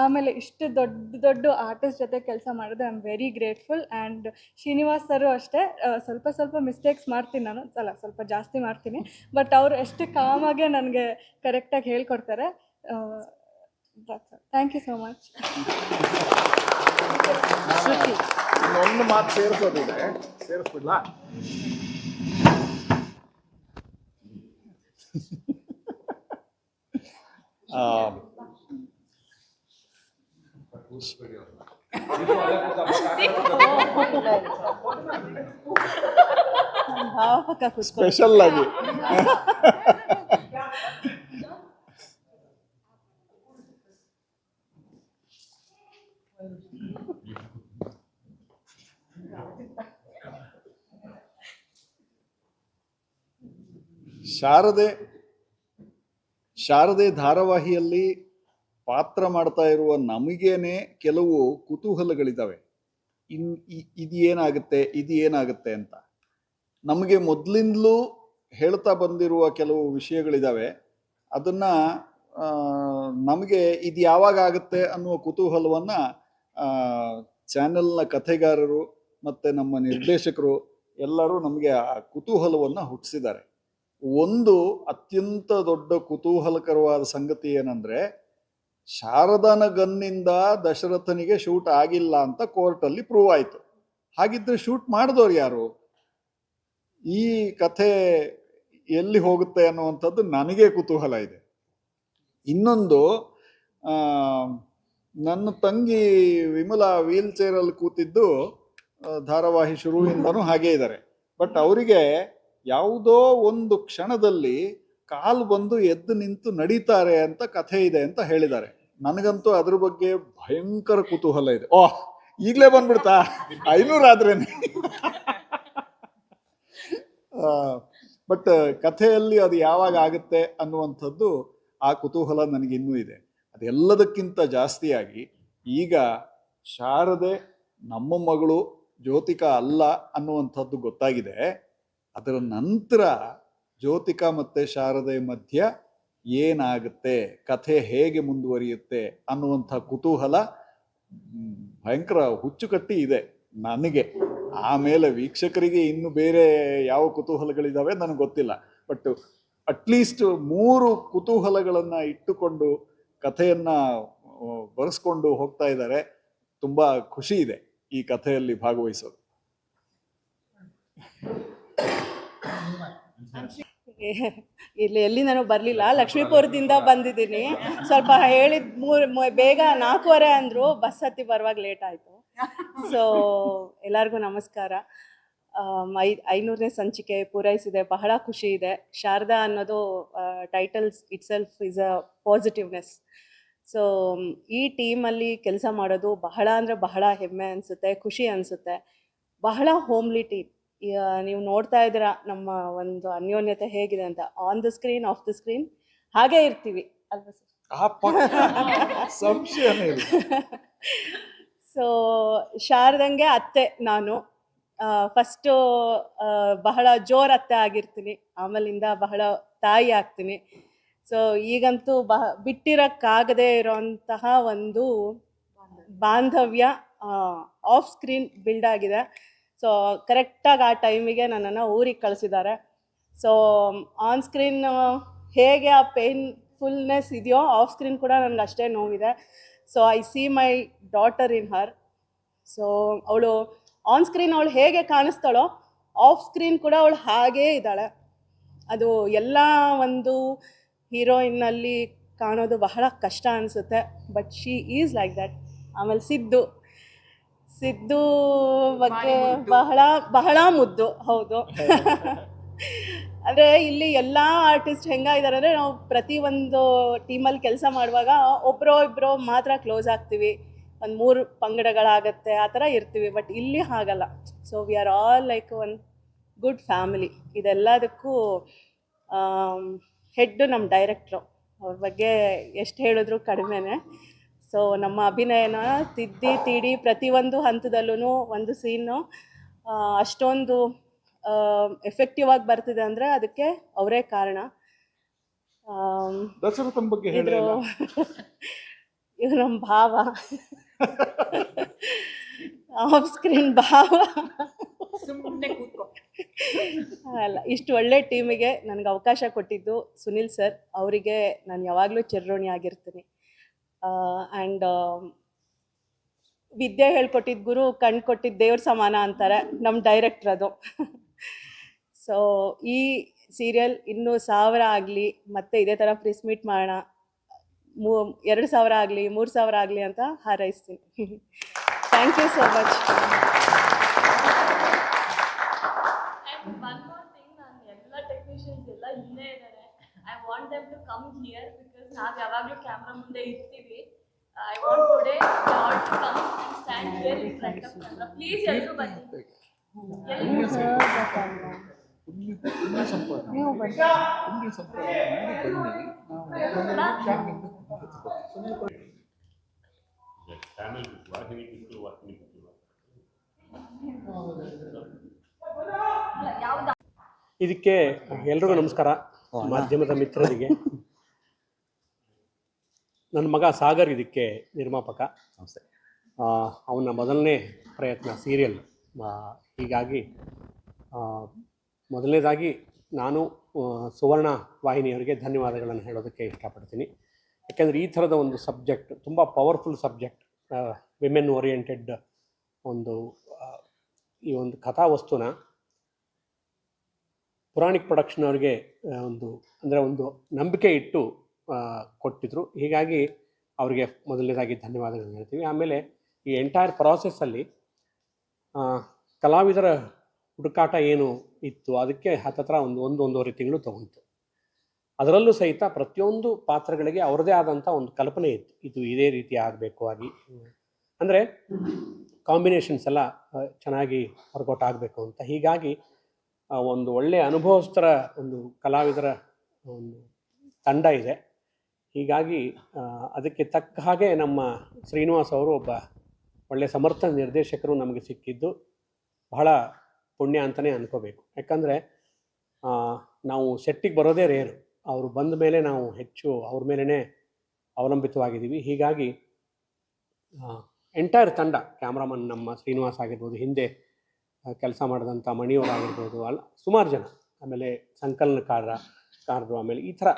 ಆಮೇಲೆ ಇಷ್ಟು ದೊಡ್ಡ ದೊಡ್ಡ ಆರ್ಟಿಸ್ಟ್ ಜೊತೆ ಕೆಲಸ ಮಾಡಿದೆ. I am very grateful. And Srinivas sir ಅಷ್ಟೇ, ಸ್ವಲ್ಪ ಮಿಸ್ಟೇಕ್ಸ್ ಮಾಡ್ತೀನಿ ನಾನು, ಸ್ವಲ್ಪ ಜಾಸ್ತಿ ಮಾಡ್ತೀನಿ. ಬಟ್ ಅವರು ಎಷ್ಟು ಕಾಮಾಗೆ ನನಗೆ ಕರೆಕ್ಟಾಗಿ ಹೇಳ್ಕೊಡ್ತಾರೆ. Thank you so much. ಇನ್ನೊಂದು ಮಾತು ಸೇರಿಸೋದಿದೆ, ಸೇರಿಸ್ಬಿಡ್ಲಾ? ಸ್ಪೆಷಲ್ ಆಗಿ ಶಾರದೆ ಧಾರಾವಾಹಿಯಲ್ಲಿ ಪಾತ್ರ ಮಾಡ್ತಾ ಇರುವ ನಮಗೇನೆ ಕೆಲವು ಕುತೂಹಲಗಳಿದ್ದಾವೆ. ಇದು ಏನಾಗುತ್ತೆ ಅಂತ ನಮಗೆ ಮೊದಲಿಂದಲೂ ಹೇಳ್ತಾ ಬಂದಿರುವ ಕೆಲವು ವಿಷಯಗಳಿದ್ದಾವೆ. ಅದನ್ನು ನಮಗೆ ಇದು ಯಾವಾಗ ಆಗುತ್ತೆ ಅನ್ನುವ ಕುತೂಹಲವನ್ನು ಚಾನೆಲ್ನ ಕಥೆಗಾರರು ಮತ್ತು ನಮ್ಮ ನಿರ್ದೇಶಕರು ಎಲ್ಲರೂ ನಮಗೆ ಆ ಕುತೂಹಲವನ್ನು ಹುಟ್ಟಿಸಿದ್ದಾರೆ. ಒಂದು ಅತ್ಯಂತ ದೊಡ್ಡ ಕುತೂಹಲಕರವಾದ ಸಂಗತಿ ಏನಂದರೆ, ಶಾರದನ ಗನ್ನಿಂದ ದಶರಥನಿಗೆ ಶೂಟ್ ಆಗಿಲ್ಲ ಅಂತ ಕೋರ್ಟಲ್ಲಿ ಪ್ರೂವ್ ಆಯಿತು. ಹಾಗಿದ್ರೆ ಶೂಟ್ ಮಾಡಿದವ್ರು ಯಾರು? ಈ ಕಥೆ ಎಲ್ಲಿ ಹೋಗುತ್ತೆ ಅನ್ನುವಂಥದ್ದು ನನಗೆ ಕುತೂಹಲ ಇದೆ. ಇನ್ನೊಂದು, ನನ್ನ ತಂಗಿ ವಿಮಲಾ ವೀಲ್ ಚೇರಲ್ಲಿ ಕೂತಿದ್ದು ಧಾರಾವಾಹಿ ಶುರುವಿಂದನೂ ಹಾಗೇ ಇದ್ದಾರೆ. ಬಟ್ ಅವರಿಗೆ ಯಾವುದೋ ಒಂದು ಕ್ಷಣದಲ್ಲಿ ಕಾಲು ಬಂದು ಎದ್ದು ನಿಂತು ನಡೀತಾರೆ ಅಂತ ಕಥೆ ಇದೆ ಅಂತ ಹೇಳಿದ್ದಾರೆ. ನನಗಂತೂ ಅದ್ರ ಬಗ್ಗೆ ಭಯಂಕರ ಕುತೂಹಲ ಇದೆ. ಈಗಲೇ ಬಂದ್ಬಿಡ್ತಾ 500 ಆದ್ರೇನೆ. ಬಟ್ ಕಥೆಯಲ್ಲಿ ಅದು ಯಾವಾಗ ಆಗುತ್ತೆ ಅನ್ನುವಂಥದ್ದು ಆ ಕುತೂಹಲ ನನಗಿನ್ನೂ ಇದೆ. ಅದೆಲ್ಲದಕ್ಕಿಂತ ಜಾಸ್ತಿಯಾಗಿ ಈಗ ಶಾರದೆ ನಮ್ಮ ಮಗಳು ಜ್ಯೋತಿಕಾ ಅಲ್ಲ ಅನ್ನುವಂಥದ್ದು ಗೊತ್ತಾಗಿದೆ. ಅದರ ನಂತರ ಜ್ಯೋತಿಕಾ ಮತ್ತು ಶಾರದೆ ಮಧ್ಯ ಏನಾಗುತ್ತೆ, ಕಥೆ ಹೇಗೆ ಮುಂದುವರಿಯುತ್ತೆ ಅನ್ನುವಂಥ ಕುತೂಹಲ ಭಯಂಕರ ಹುಚ್ಚುಕಟ್ಟಿ ಇದೆ ನನಗೆ. ಆಮೇಲೆ ವೀಕ್ಷಕರಿಗೆ ಇನ್ನು ಬೇರೆ ಯಾವ ಕುತೂಹಲಗಳಿದ್ದಾವೆ ನನಗೆ ಗೊತ್ತಿಲ್ಲ. ಬಟ್ ಅಟ್ಲೀಸ್ಟ್ 3 ಕುತೂಹಲಗಳನ್ನು ಇಟ್ಟುಕೊಂಡು ಕಥೆಯನ್ನು ಬರೆಸ್ಕೊಂಡು ಹೋಗ್ತಾ ಇದ್ದಾರೆ. ತುಂಬ ಖುಷಿ ಇದೆ ಈ ಕಥೆಯಲ್ಲಿ ಭಾಗವಹಿಸೋದು. ಎಲ್ಲಿ ನಾನು ಬರಲಿಲ್ಲ, ಲಕ್ಷ್ಮೀಪುರದಿಂದ ಬಂದಿದ್ದೀನಿ. ಸ್ವಲ್ಪ ಹೇಳಿದ ಬೇಗ 4:15 ಅಂದರು, ಬಸ್ ಹತ್ತಿ ಬರುವಾಗ ಲೇಟ್ ಆಯಿತು. ಸೊ ಎಲ್ಲರಿಗೂ ನಮಸ್ಕಾರ. 500ನೇ ಸಂಚಿಕೆ ಪೂರೈಸಿದೆ, ಬಹಳ ಖುಷಿ ಇದೆ. ಶಾರದಾ ಅನ್ನೋದು titles itself is a positiveness. So ಈ ಟೀಮಲ್ಲಿ ಕೆಲಸ ಮಾಡೋದು ಬಹಳ ಅಂದರೆ ಬಹಳ ಹೆಮ್ಮೆ ಅನಿಸುತ್ತೆ, ಖುಷಿ ಅನಿಸುತ್ತೆ. ಬಹಳ ಹೋಮ್ಲಿ ಟೀಮ್. ನೀವು ನೋಡ್ತಾ ಇದ್ದೀರಾ ನಮ್ಮ ಒಂದು ಅನ್ಯೋನ್ಯತೆ ಹೇಗಿದೆ ಅಂತ. On the screen, of the screen ಹಾಗೇ ಇರ್ತೀವಿ ಅಲ್ವಾ ಸರ್? ಸೊ ಶಾರದಂಗೆ ಅತ್ತೆ ನಾನು. ಫಸ್ಟು ಬಹಳ ಜೋರ್ ಅತ್ತೆ ಆಗಿರ್ತೀನಿ, ಆಮೇಲಿಂದ ಬಹಳ ತಾಯಿ ಆಗ್ತೀನಿ. ಸೊ ಈಗಂತೂ ಬಿಟ್ಟಿರೋಕ್ಕಾಗದೇ ಇರೋಂತಹ ಒಂದು ಬಾಂಧವ್ಯ ಆಫ್ ಸ್ಕ್ರೀನ್ ಬಿಲ್ಡ್ ಆಗಿದೆ. ಸೊ ಕರೆಕ್ಟಾಗಿ ಆ ಟೈಮಿಗೆ ನನ್ನನ್ನು ಊರಿಗೆ ಕಳಿಸಿದ್ದಾರೆ. ಸೊ ಆನ್ ಸ್ಕ್ರೀನ್ ಹೇಗೆ ಆ ಪೇನ್ಫುಲ್ನೆಸ್ ಇದೆಯೋ, ಆಫ್ ಸ್ಕ್ರೀನ್ ಕೂಡ ನನಗೆ ಅಷ್ಟೇ ನೋವಿದೆ. So I see my daughter in Har. So ಅವಳು ಆನ್ ಸ್ಕ್ರೀನ್ ಅವಳು ಹೇಗೆ ಕಾಣಿಸ್ತಾಳೋ, ಆಫ್ ಸ್ಕ್ರೀನ್ ಕೂಡ ಅವಳು ಹಾಗೇ ಇದ್ದಾಳೆ. ಅದು ಎಲ್ಲ ಒಂದು ಹೀರೋಯಿನ್ನಲ್ಲಿ ಕಾಣೋದು ಬಹಳ ಕಷ್ಟ ಅನಿಸುತ್ತೆ. But she is like that. ಆಮೇಲೆ ಸಿದ್ದು ಸಿದ್ದು ಬಗ್ಗೆ ಬಹಳ ಬಹಳ ಮುದ್ದು, ಹೌದು. ಅಂದರೆ ಇಲ್ಲಿ ಎಲ್ಲ ಆರ್ಟಿಸ್ಟ್ ಹೆಂಗಾಗಿದ್ದಾರೆ ಅಂದರೆ, ನಾವು ಪ್ರತಿಯೊಂದು ಟೀಮಲ್ಲಿ ಕೆಲಸ ಮಾಡುವಾಗ ಒಬ್ಬರೋ ಇಬ್ಬರೋ ಮಾತ್ರ ಕ್ಲೋಸ್ ಆಗ್ತೀವಿ, ಒಂದು 3 ಪಂಗಡಗಳಾಗತ್ತೆ, ಆ ಥರ ಇರ್ತೀವಿ. ಬಟ್ ಇಲ್ಲಿ ಹಾಗಲ್ಲ. So we are all like one good family. ಇದೆಲ್ಲದಕ್ಕೂ ಹೆಡ್ ನಮ್ಮ ಡೈರೆಕ್ಟ್ರು, ಅವ್ರ ಬಗ್ಗೆ ಎಷ್ಟು ಹೇಳಿದ್ರು ಕಡಿಮೆನೇ. ಸೊ ನಮ್ಮ ಅಭಿನಯನ ತಿದ್ದಿ ತೀಡಿ ಪ್ರತಿಯೊಂದು ಹಂತದಲ್ಲೂ ಒಂದು ಸೀನು ಅಷ್ಟೊಂದು ಎಫೆಕ್ಟಿವ್ ಆಗಿ ಬರ್ತಿದೆ ಅಂದರೆ ಅದಕ್ಕೆ ಅವರೇ ಕಾರಣ. ದಶರಥನ ಬಗ್ಗೆ ಇದ್ರು ಹೇಳಿಲ್ಲ. ಇವ್ರು ನಮ್ಮ ಭಾವ, ಆಫ್ ಸ್ಕ್ರೀನ್ ಭಾವ. ಅಲ್ಲ, ಇಷ್ಟು ಒಳ್ಳೆ ಟೀಮಿಗೆ ನನಗೆ ಅವಕಾಶ ಕೊಟ್ಟಿದ್ದು ಸುನಿಲ್ ಸರ್, ಅವರಿಗೆ ನಾನು ಯಾವಾಗಲೂ ಚಿರಋಣಿ ಆಗಿರ್ತೀನಿ. ಆ್ಯಂಡ್ ವಿದ್ಯೆ ಹೇಳ್ಕೊಟ್ಟಿದ್ದು ಗುರು, ಕಣ್ ಕೊಟ್ಟಿದ್ದು ದೇವ್ರ ಸಮಾನ ಅಂತಾರೆ ನಮ್ಮ ಡೈರೆಕ್ಟ್ರ್ ಅದು. ಸೊ ಈ ಸೀರಿಯಲ್ ಇನ್ನೂ 1000 ಆಗಲಿ, ಮತ್ತು ಇದೇ ಥರ ಪ್ರೆಸ್ ಮೀಟ್ ಮಾಡೋಣ, 2000 ಆಗಲಿ 3000 ಆಗಲಿ ಅಂತ ಹಾರೈಸ್ತೀನಿ. Thank you so much. One more thing, ನಾನು ಎಲ್ಲ ಟೆಕ್ನಿಷಿಯನ್ಸ್ ಎಲ್ಲ ಇಲ್ಲೇ ಇದ್ದಾರೆ. I want them to come here because ನಾವು ಯಾವಾಗಲೂ ಕ್ಯಾಮ್ರಾ ಮುಂದೆ ಇರ್ತೀವಿ. I want today all to come and stand here in front of camera. Please ಎಲ್ಲರೂ ಬನ್ನಿ. ಪುಣ್ಯ ಸಂಪಾದನೆ ಮಾಡಿ ಚಾನಲ್ ವಾಹಿನಿ ಬಿಟ್ಟು ವಾಹಿನಿ ಬಿಟ್ಟು ಇದಕ್ಕೆ ಎಲ್ರಿಗೂ ನಮಸ್ಕಾರ. ಮಾಧ್ಯಮದ ಮಿತ್ರರಿಗೆ, ನನ್ನ ಮಗ ಸಾಗರ್ ಇದಕ್ಕೆ ನಿರ್ಮಾಪಕ. ಅವನ ಮೊದಲನೇ ಪ್ರಯತ್ನ ಸೀರಿಯಲ್. ಹೀಗಾಗಿ ಮೊದಲನೇದಾಗಿ ನಾನು ಸುವರ್ಣ ವಾಹಿನಿಯವರಿಗೆ ಧನ್ಯವಾದಗಳನ್ನು ಹೇಳೋದಕ್ಕೆ ಇಷ್ಟಪಡ್ತೀನಿ. ಯಾಕೆಂದರೆ ಈ ಥರದ ಒಂದು ಸಬ್ಜೆಕ್ಟ್ ತುಂಬ ಪವರ್ಫುಲ್ ಸಬ್ಜೆಕ್ಟ್, ವಿಮೆನ್ ಓರಿಯೆಂಟೆಡ್ ಒಂದು ಈ ಒಂದು ಕಥಾವಸ್ತುನ ಪುರಾಣಿಕ್ ಪ್ರೊಡಕ್ಷನ್ ಅವ್ರಿಗೆ ಒಂದು ನಂಬಿಕೆ ಇಟ್ಟು ಕೊಟ್ಟಿದ್ರು. ಹೀಗಾಗಿ ಅವರಿಗೆ ಮೊದಲನೇದಾಗಿ ಧನ್ಯವಾದಗಳನ್ನು ಹೇಳ್ತೀವಿ. ಆಮೇಲೆ ಈ ಎಂಟೈರ್ ಪ್ರಾಸೆಸ್ಸಲ್ಲಿ ಕಲಾವಿದರ ಹುಡುಕಾಟ ಏನು ಇತ್ತು, ಅದಕ್ಕೆ ಹತ್ತತ್ರ ಒಂದೂವರೆ ತಿಂಗಳು ತಗೊಂತು. ಅದರಲ್ಲೂ ಸಹಿತ ಪ್ರತಿಯೊಂದು ಪಾತ್ರಗಳಿಗೆ ಅವ್ರದ್ದೇ ಆದಂಥ ಒಂದು ಕಲ್ಪನೆ ಇತ್ತು, ಇದು ಇದೇ ರೀತಿ ಆಗಬೇಕು ಆಗಿ, ಅಂದರೆ ಕಾಂಬಿನೇಷನ್ಸ್ ಎಲ್ಲ ಚೆನ್ನಾಗಿ ವರ್ಕೌಟ್ ಆಗಬೇಕು ಅಂತ. ಹೀಗಾಗಿ ಒಂದು ಒಳ್ಳೆಯ ಅನುಭವಸ್ಥರ ಒಂದು ಕಲಾವಿದರ ಒಂದು ತಂಡ ಇದೆ. ಹೀಗಾಗಿ ಅದಕ್ಕೆ ತಕ್ಕ ಹಾಗೆ ನಮ್ಮ ಶ್ರೀನಿವಾಸ್ ಅವರು ಒಬ್ಬ ಒಳ್ಳೆಯ ಸಮರ್ಥ ನಿರ್ದೇಶಕರು ನಮಗೆ ಸಿಕ್ಕಿದ್ದು ಬಹಳ ಪುಣ್ಯ ಅಂತಲೇ ಅನ್ಕೋಬೇಕು. ಯಾಕಂದರೆ ನಾವು ಸೆಟ್ಟಿಗೆ ಬರೋದೇ ರೇರು, ಅವರು ಬಂದ ಮೇಲೆ ನಾವು ಹೆಚ್ಚು ಅವ್ರ ಮೇಲೇ ಅವಲಂಬಿತವಾಗಿದ್ದೀವಿ. ಹೀಗಾಗಿ ಎಂಟೈರ್ ತಂಡ, ಕ್ಯಾಮ್ರಾಮನ್ ನಮ್ಮ ಶ್ರೀನಿವಾಸ್ ಆಗಿರ್ಬೋದು, ಹಿಂದೆ ಕೆಲಸ ಮಾಡಿದಂಥ ಮಣಿಯವರಾಗಿರ್ಬೋದು, ಸುಮಾರು ಜನ, ಆಮೇಲೆ ಸಂಕಲನಕಾರರು, ಆಮೇಲೆ ಈ ಥರ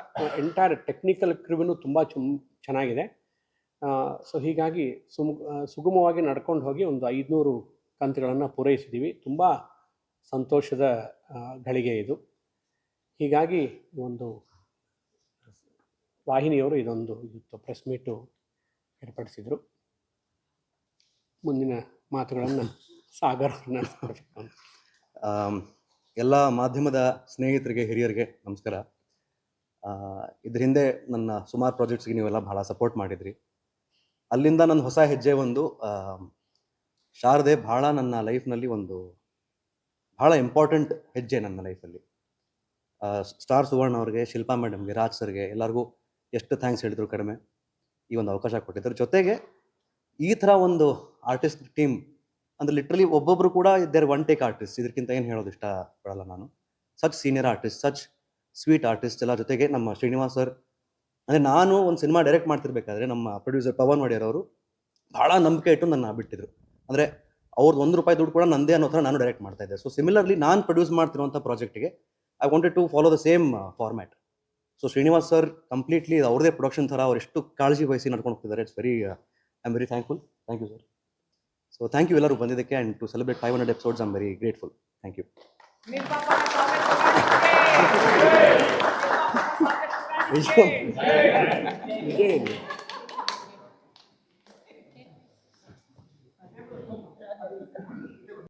ಎಂಟೈರ್ ಟೆಕ್ನಿಕಲ್ ಕ್ರಿವ್ಯೂ ತುಂಬ ಚೆನ್ನಾಗಿದೆ. ಸೊ ಹೀಗಾಗಿ ಸುಗಮವಾಗಿ ನಡ್ಕೊಂಡು ಹೋಗಿ ಒಂದು 500 ಕಂತುಗಳನ್ನು ಪೂರೈಸಿದ್ದೀವಿ. ತುಂಬ ಸಂತೋಷದ ಗಳಿಗೆ ಇದು. ಹೀಗಾಗಿ ಒಂದು ವಾಹಿನಿಯವರು ಇವತ್ತು ಪ್ರೆಸ್ ಮೀಟು ಏರ್ಪಡಿಸಿದರು. ಮುಂದಿನ ಮಾತುಗಳನ್ನು ಸಾಗರ್ ನಡೆಸ್ಕೊಡ್ಬೇಕು. ಎಲ್ಲ ಮಾಧ್ಯಮದ ಸ್ನೇಹಿತರಿಗೆ, ಹಿರಿಯರಿಗೆ ನಮಸ್ಕಾರ. ಇದ್ರ ಹಿಂದೆ ನನ್ನ ಸುಮಾರು ಪ್ರಾಜೆಕ್ಟ್ಸ್ಗೆ ನೀವೆಲ್ಲ ಭಾಳ ಸಪೋರ್ಟ್ ಮಾಡಿದ್ರಿ. ಅಲ್ಲಿಂದ ನನ್ನ ಹೊಸ ಹೆಜ್ಜೆ ಶಾರದೆ ಭಾಳ ನನ್ನ ಲೈಫ್ನಲ್ಲಿ ಭಾಳ ಇಂಪಾರ್ಟೆಂಟ್ ಹೆಜ್ಜೆ ನನ್ನ ಲೈಫಲ್ಲಿ. ಸ್ಟಾರ್ ಸುವರ್ಣ ಅವ್ರಿಗೆ, ಶಿಲ್ಪಾ ಮೇಡಮ್ಗೆ, ರಾಜ್ ಸರ್ಗೆ, ಎಲ್ಲರಿಗೂ ಎಷ್ಟು ಥ್ಯಾಂಕ್ಸ್ ಹೇಳಿದ್ರು ಕಡಿಮೆ. ಈ ಒಂದು ಅವಕಾಶ ಕೊಟ್ಟಿದ್ರು. ಜೊತೆಗೆ ಈ ಥರ ಒಂದು ಆರ್ಟಿಸ್ಟ್ ಟೀಮ್ ಅಂದರೆ ಲಿಟ್ರಲಿ ಒಬ್ಬೊಬ್ಬರು ಕೂಡ ಇದ್ದಾರೆ ಒನ್ ಟೇಕ್ ಆರ್ಟಿಸ್ಟ್. ಇದಕ್ಕಿಂತ ಏನು ಹೇಳೋದು ಇಷ್ಟಪಡಲ್ಲ ನಾನು. Such senior artist, such sweet artist ಎಲ್ಲ. ಜೊತೆಗೆ ನಮ್ಮ ಶ್ರೀನಿವಾಸ್ ಸರ್, ಅಂದರೆ ನಾನು ಒಂದು ಸಿನಿಮಾ ಡೈರೆಕ್ಟ್ ಮಾಡ್ತಿರ್ಬೇಕಾದ್ರೆ ನಮ್ಮ ಪ್ರೊಡ್ಯೂಸರ್ ಪವನ್ ವಾಡಿಯರ್ ಅವರು ಭಾಳ ನಂಬಿಕೆ ಇಟ್ಟು ನನ್ನ ಬಿಟ್ಟಿದ್ರು. ಅಂದರೆ ಅವ್ರದ್ದು ₹1 ದುಡ್ಡು ಕೂಡ ನಂದೇ ಅನ್ನೋ ಥರ ನಾನು ಡೈರೆಕ್ಟ್ ಮಾಡ್ತಾ ಇದ್ದೆ. ಸೊ ಸಿಮಿಲರ್ಲಿ ನಾನು ಪ್ರೊಡ್ಯೂಸ್ ಮಾಡ್ತಿರುವಂಥ ಪ್ರಾಜೆಕ್ಟಿಗೆ I wanted to follow the same format. So Srinivas sir completely ಅವ್ರದೇ ಪ್ರೊಡಕ್ಷನ್ ಥರ ಅವ್ರು ಎಷ್ಟು ಕಾಳಜಿ ವಹಿಸಿ ನಡ್ಕೊಂಡು ಹೋಗ್ತಿದ್ದಾರೆ. I am very thankful. Thank you sir. So thank you ಎಲ್ಲರೂ ಬಂದಿದ್ದಕ್ಕೆ. And to celebrate 500 episodes I am very grateful. Thank you.